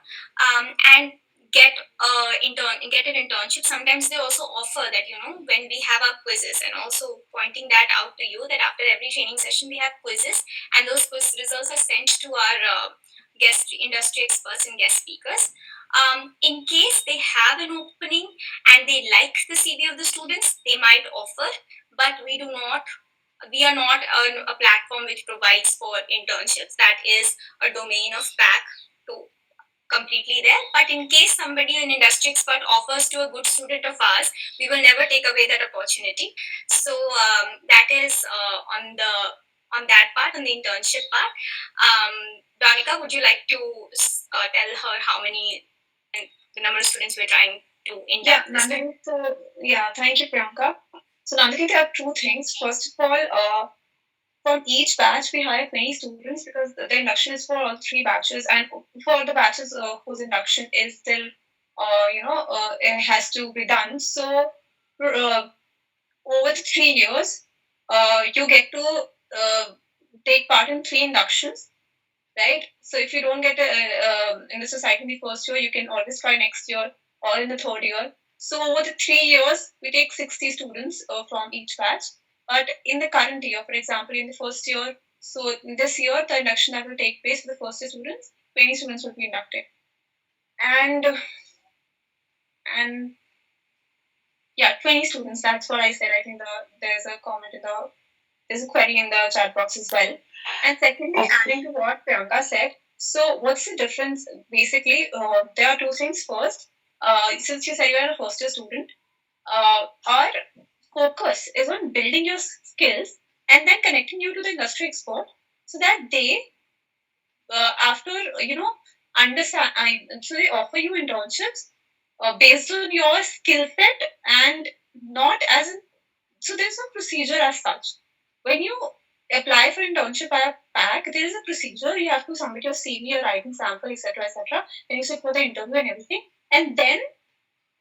S3: And get an internship. Sometimes they also offer that when we have our quizzes, and also pointing that out to you that after every training session we have quizzes, and those quiz results are sent to our guest industry experts and guest speakers. In case they have an opening and they like the CV of the students, they might offer, but we are not a platform which provides for internships. That is a domain of PAC to completely there. But in case somebody, an industry expert, offers to a good student of ours, we will never take away that opportunity. So that is on that part, on the internship part. Donika, would you like to tell her how many the number of students we're trying to induct? Thank you, Priyanka. So Nandini, there are two things. First of all, from each batch, we hire 20 students because the induction is for all three batches, and for the batches whose induction is still, it has to be done. So, over the 3 years, you get to take part in 3 inductions, right? So, if you don't get in the society in the first year, you can always try next year or in the third year. So, over the 3 years, we take 60 students from each batch. But in the current year, for example, in the first year, so this year, the induction that will take place for the first year students, 20 students will be inducted. And 20 students, that's what I said. I think there's a comment there's a query in the chat box as well. And secondly, adding to what Priyanka said, so what's the difference? Basically, there are two things. First, since you said you're a first year student, our focus is on building your skills and then connecting you to the industry expert so that they, after, understand, so they offer you internships based on your skill set and not as in, so there's no procedure as such. When you apply for internship by a PAC, there is a procedure. You have to submit your CV, your writing sample, etc., etc. Then you sit for the interview and everything, and then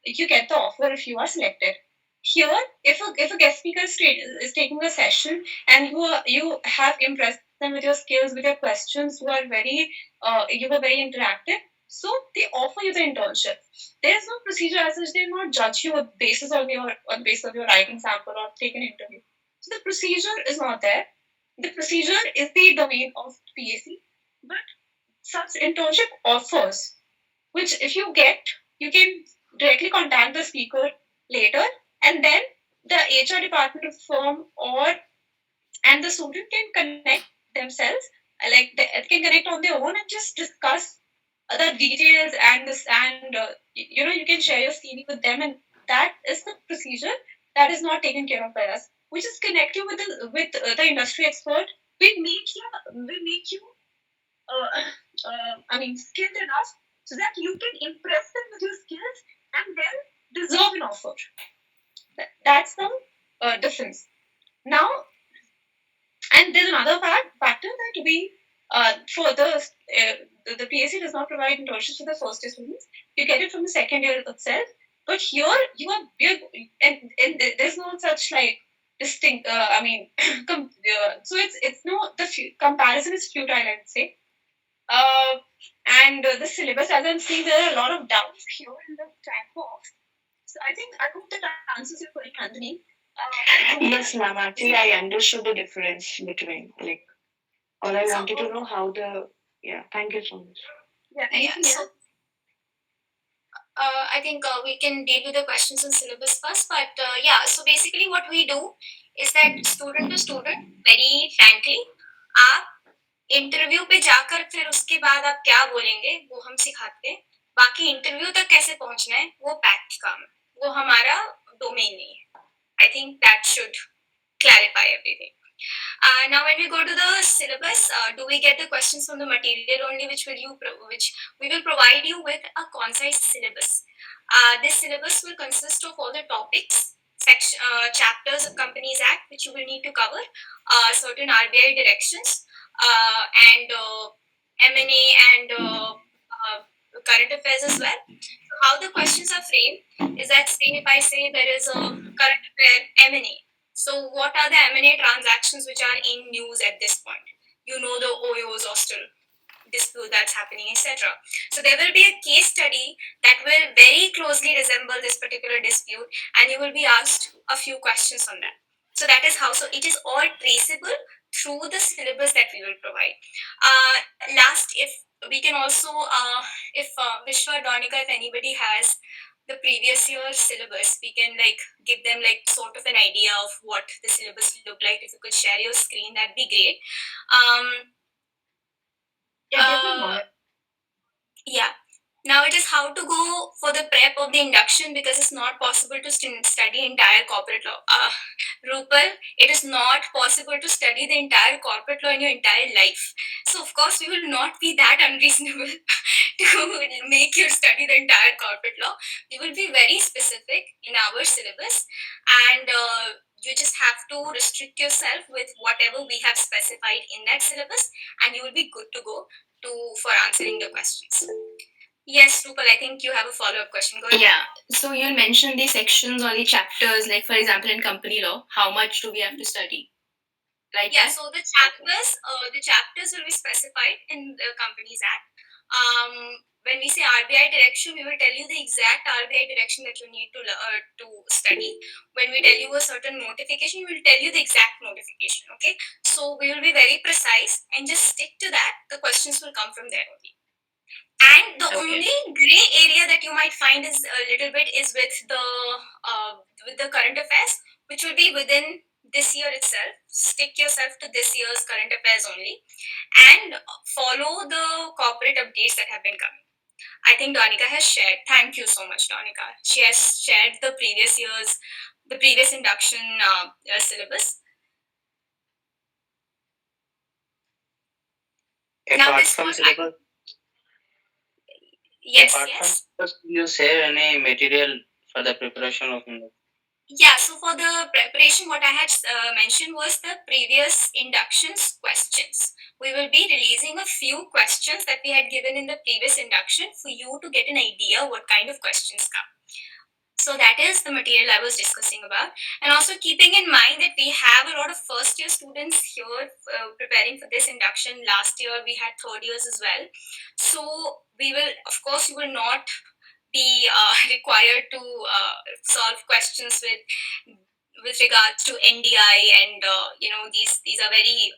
S3: you get the offer if you are selected. Here, if a guest speaker is taking a session and you have impressed them with your skills, with your questions, you were very interactive, so they offer you the internship. There is no procedure as such. They will not judge you on the basis of your writing sample or take an interview. So the procedure is not there. The procedure is the domain of PAC, but such internship offers, which if you get, you can directly contact the speaker later, and then the HR department of the firm and the student can connect themselves, like they can connect on their own and just discuss the details and you can share your CV with them, and that is the procedure that is not taken care of by us. We just connect you with the industry expert. We make you skilled enough so that you can impress them with your skills and then deserve an offer. That's the difference. Now, and there's another factor that we for the PAC does not provide internships to the first year students. You get it from the second year itself. But here and there's no such like distinct. So it's no comparison is futile, I'd say. And the syllabus, as I'm seeing, there are a lot of doubts here in the chat box. So I hope that answers your question, Anthony.
S6: Yes, ma'am. Actually, I understood the difference between all I wanted to know how the Thank you so much.
S1: So I think we can deal with the questions on syllabus first. But so basically what we do is that student to student, very frankly, आप interview पे जाकर फिर उसके बाद आप क्या बोलेंगे वो हम सिखाते हैं. बाकी इंटरव्यू तक कैसे पहुंचना है वो पैक्ट काम है, वो हमारा डोमेन नहीं है. I think that should clarify everything. Now, when we go to the syllabus, do we get the questions from the material only, which we will provide you with a concise syllabus. This syllabus will consist of all the topics, chapters of Companies Act, which you will need to cover, certain RBI directions, and M&A and current affairs as well. So how the questions are framed is that, say if I say there is a current affair M&A. So what are the M&A transactions which are in news at this point? You know, the Oyo's hostel dispute that's happening, etc. So there will be a case study that will very closely resemble this particular dispute, and you will be asked a few questions on that. So that is how. So it is all traceable through the syllabus that we will provide. Last, if we can also, if Vishwa, Donika, if anybody has the previous year syllabus, we can give them sort of an idea of what the syllabus looked like. If you could share your screen, that'd be great. Yeah. Now it is how to go for the prep of the induction, because it's not possible to study entire corporate law. Rupal, it is not possible to study the entire corporate law in your entire life. So of course we will not be that unreasonable to make you study the entire corporate law. We will be very specific in our syllabus, and you just have to restrict yourself with whatever we have specified in that syllabus, and you will be good to go for answering the questions. Yes, Rupal, I think you have a follow-up question. Go ahead.
S7: Yeah. So you'll mention the sections or the chapters, like for example in company law, how much do we have to study?
S1: So the chapters will be specified in the Companies Act. When we say RBI direction, we will tell you the exact RBI direction that you need to study. When we tell you a certain notification, we will tell you the exact notification. Okay, so we will be very precise and just stick to that. The questions will come from there only. And the only gray area that you might find is a little bit is with the current affairs, which will be within this year itself. Stick yourself to this year's current affairs only, and follow the corporate updates that have been coming. I think Donika has shared. Thank you so much, Donika. She has shared the previous induction syllabus.
S8: Apart from syllabus,
S1: yes.
S8: From you share any material for the preparation of English?
S1: Yeah, so for the preparation, what I had mentioned was the previous inductions questions. We will be releasing a few questions that we had given in the previous induction for you to get an idea what kind of questions come.
S7: So that is the material I was discussing about. And also keeping in mind that we have a lot of first year students here preparing for this induction. Last year we had third years as well. So we will, of course, you will not be required to solve questions with regards to NDI and these are very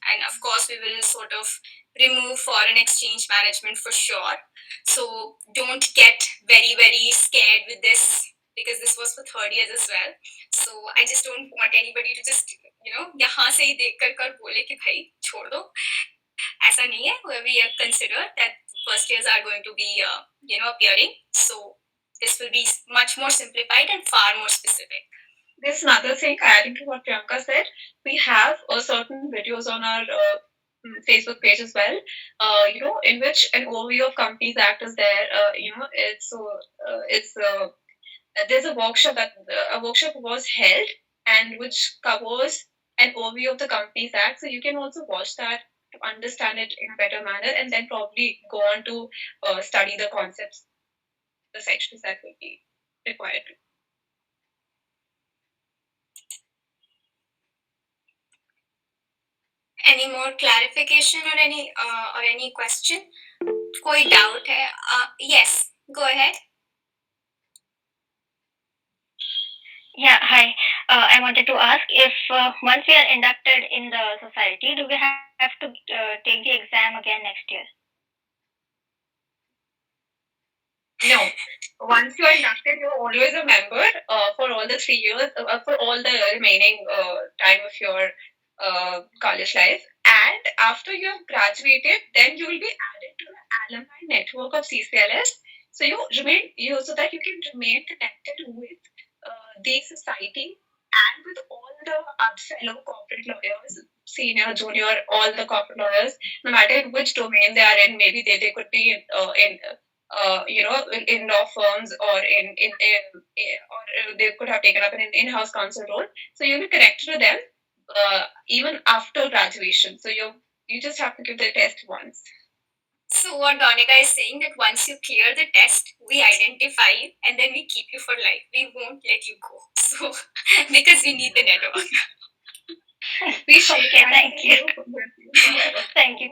S7: and of course we will sort of remove foreign exchange management for sure. So don't get very very scared with this because this was for third years as well. So I just don't want anybody to just यहाँ से ही देख कर बोले कि भाई छोड़ दो. ऐसा नहीं है. We have considered that first years are going to be appearing. So this will be much more simplified and far more specific.
S3: There's another thing adding to what Priyanka said. We have certain videos on our Facebook page as well. In which an overview of Companies Act is there. There's a workshop was held and which covers an overview of the Companies Act. So you can also watch that to understand it in a better manner, and then probably go on to study the concepts, the sections that will be required.
S7: Any more clarification or any question? कोई doubt है? Yes, go ahead.
S1: Yeah, hi. I wanted to ask if once we are inducted in the society, do we have to take the exam again next year?
S3: No. Once you are inducted, you're always a member for all the 3 years, for all the remaining time of your college life. And after you have graduated, then you will be added to the alumni network of CCLS. So so that you can remain connected with the society and with all the fellow corporate lawyers, senior, junior, all the corporate lawyers, no matter in which domain they are in. Maybe they could be in law firms or or they could have taken up an in-house counsel role. So you'll be connected to them even after graduation. So you just have to give the test once.
S7: So what Donika is saying that once you clear the test, we identify you and then we keep you for life. We won't let you go. So because we need the network.
S3: We shall.
S1: Okay, thank you. Thank you.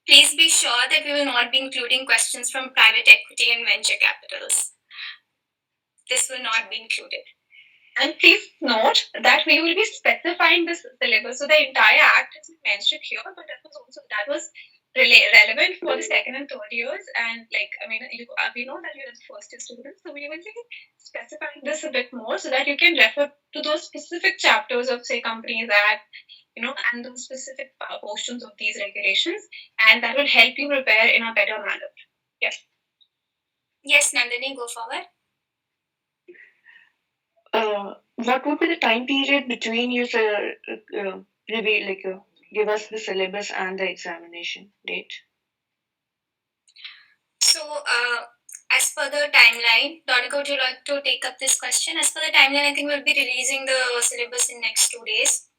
S7: Please be sure that we will not be including questions from private equity and venture capitals. This will not be included.
S3: And please note that we will be specifying this syllabus. So the entire act is mentioned here, but that was relevant for the second and third years. And we know that you're a first year student, so we will be specifying this a bit more so that you can refer to those specific chapters of, say, Companies Act, and those specific portions of these regulations, and that will help you prepare in a better manner. Yes.
S7: Yes, Nandini, go forward.
S6: What would be the time period between you give us the syllabus and the examination date?
S7: So, as per the timeline, Donika, would you like to take up this question? As per the timeline, I think we'll be releasing the syllabus in next 2 days.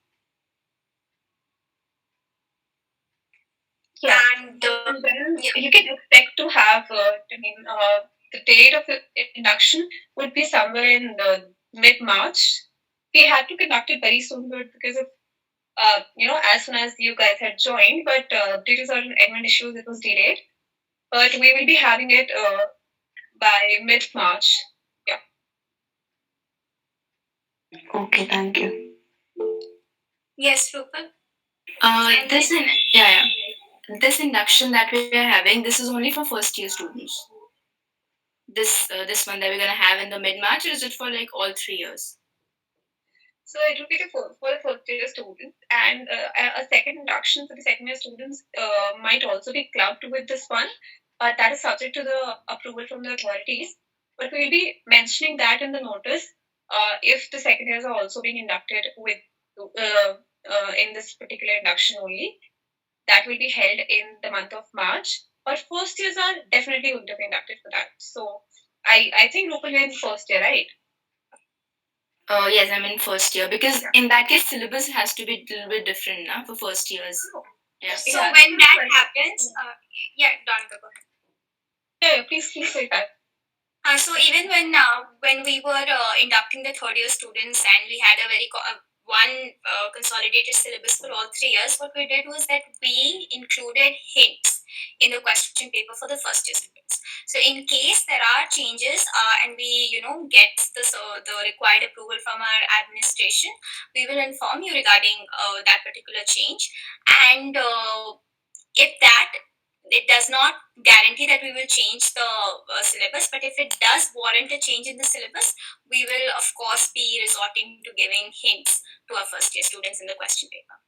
S3: Yeah. And then you can expect to have, the date of the induction would be somewhere in the mid-March. We had to conduct it very soon because of, as soon as you guys had joined, but due to certain admin issues, it was delayed. But we will be having it by mid-March. Yeah.
S6: Okay, thank you.
S7: Yes, Rupal? This induction that we are having, this is only for first year students. This one that we're gonna have in the mid-March, or is it for like all 3 years?
S3: So it will be for the first year students, and a second induction for the second year students might also be clubbed with this one, but that is subject to the approval from the authorities. But we'll be mentioning that in the notice if the second years are also being inducted with in this particular induction only. That will be held in the month of March. But first years are definitely going to be inducted for that. So I think Rupal, you're in first year, right?
S7: Yes, I'm in first year because in that case syllabus has to be a little bit different now for first years. So when that happens, Donika, go ahead.
S3: Please say that.
S7: So even when we were inducting the third year students and we had a very one consolidated syllabus for all 3 years, what we did was that we included hints in the question paper for the first year students. So in case there are changes and we get the required approval from our administration, we will inform you regarding that particular change. And if that, it does not guarantee that we will change the syllabus, but if it does warrant a change in the syllabus, we will of course be resorting to giving hints to our first year students in the question paper.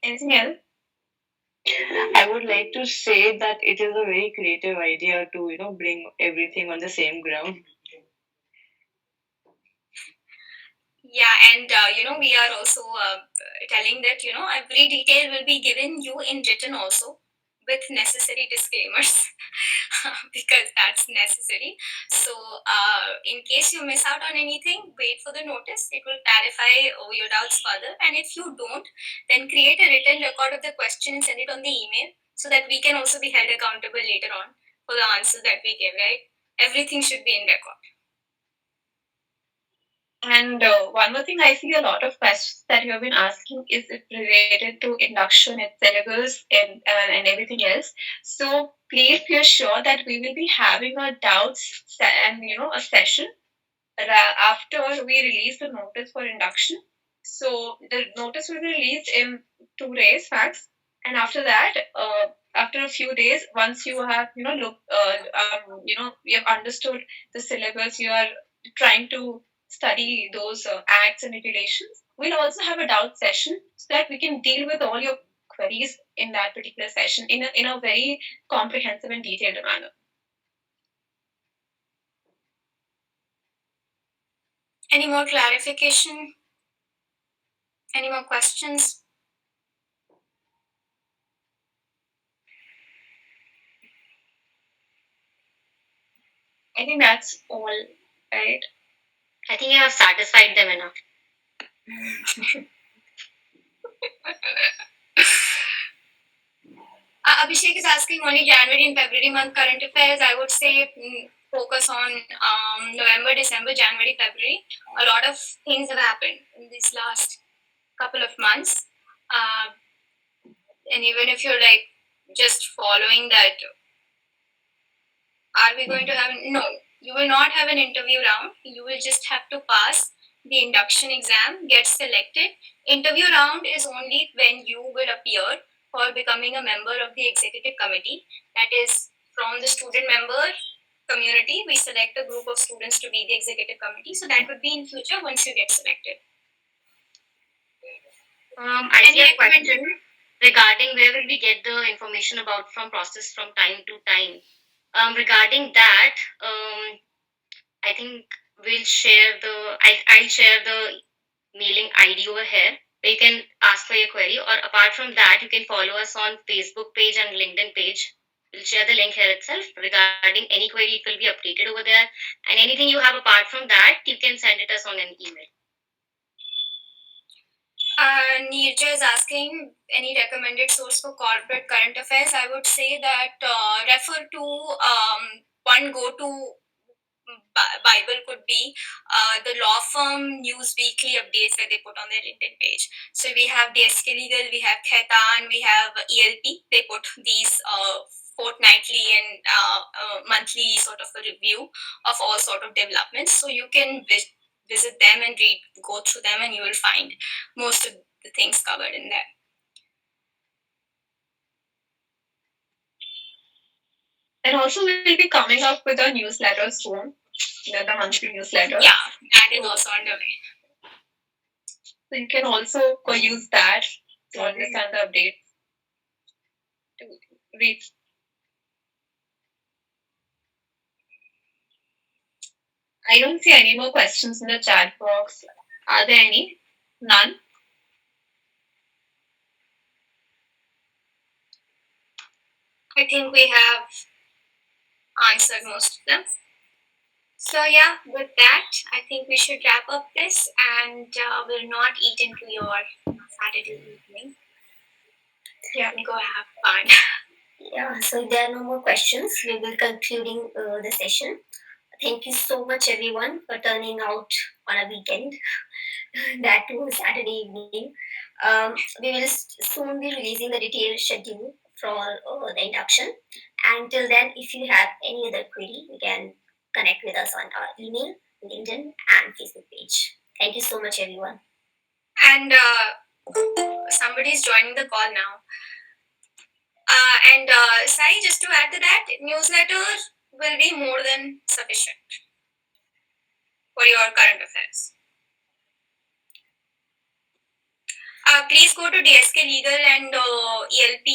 S3: Anything else?
S6: I would like to say that it is a very creative idea to bring everything on the same ground.
S7: Yeah, and we are also telling that every detail will be given you in written also with necessary disclaimers because that's necessary. So in case you miss out on anything, wait for the notice. It will clarify your doubts further, and if you don't, then create a written record of the question and send it on the email so that we can also be held accountable later on for the answers that we give, right? Everything should be in record.
S3: And one more thing, I see a lot of questions that you have been asking is it related to induction and syllabus and everything else. So please be assured that we will be having a doubts and a session after we release the notice for induction. So the notice will be released in 2 days max, and after that, after a few days, once you have you have understood the syllabus, you are trying to study those acts and regulations, we'll also have a doubt session so that we can deal with all your queries in that particular session in a very comprehensive and detailed manner.
S7: Any more clarification? Any more questions?
S3: I think that's all, right?
S5: I think you have satisfied them enough.
S7: Abhishek is asking only January and February month current affairs. I would say focus on November, December, January, February. A lot of things have happened in these last couple of months. And even if you're like just following that, are we going to have? No, you will not have an interview round. You will just have to pass the induction exam, get selected. Interview round is only when you will appear for becoming a member of the executive committee. That is from the student member community. We select a group of students to be the executive committee. So that would be in future once you get selected.
S5: I see a question regarding where will we get the information about from process from time to time. Regarding that, I think we'll share I'll share the mailing ID over here where you can ask for your query, or apart from that you can follow us on Facebook page and LinkedIn page. We'll share the link here itself. Regarding any query, it will be updated over there, and anything you have apart from that, you can send it us on an email.
S7: Nirja is asking any recommended source for corporate current affairs. I would say that refer to one go-to Bible could be the law firm news weekly updates that they put on their LinkedIn page. So we have DSK Legal, we have Khaitan, we have ELP. They put these fortnightly and monthly sort of a review of all sort of developments. So you can visit them and go through them, and you will find most of the things covered in there.
S3: And also, we'll be coming up with a newsletter soon, the monthly newsletter.
S7: Yeah, that is also underway.
S3: So you can also use that to understand the updates. To read. I don't see any more questions in the chat box. Are there any? None?
S7: I think we have answered most of them. So yeah, with that, I think we should wrap up this, and we'll not eat into your Saturday evening. Yeah, go have fun.
S1: Yeah, so if there are no more questions, we will concluding the session. Thank you so much, everyone, for turning out on a weekend. That too, Saturday evening. We will soon be releasing the detailed schedule for the induction. And till then, if you have any other query, you can connect with us on our email, LinkedIn, and Facebook page. Thank you so much, everyone.
S7: And somebody's joining the call now. And Sai, just to add to that, newsletter will be more than sufficient for your current affairs. Please go to DSK Legal and ELP,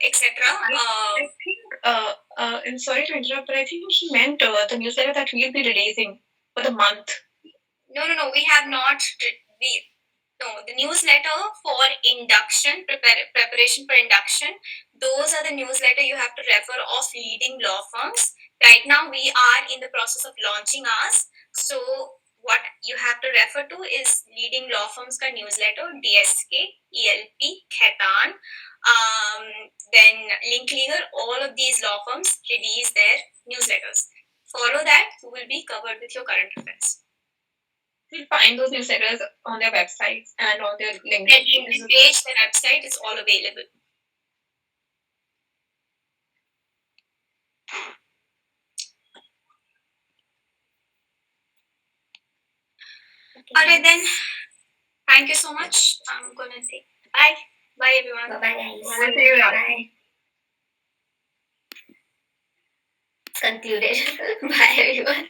S7: etc.
S3: I think, I'm sorry to interrupt, but I think he meant the newsletter that we'll be releasing for the month.
S7: No, we have not. The newsletter for induction, preparation for induction, those are the newsletter you have to refer of leading law firms. Right now, we are in the process of launching ours. So, what you have to refer to is leading law firms ka newsletter, DSK, ELP, Khaitan, then Link Legal, all of these law firms release their newsletters. Follow that, you will be covered with your current affairs.
S3: You'll find those newsletters on their websites and on their LinkedIn
S7: page, their website is all available. Okay. Alright then. Thank you so much. I'm gonna say bye. Bye everyone.
S1: Bye guys.
S3: Bye.
S1: Concluded. Bye everyone.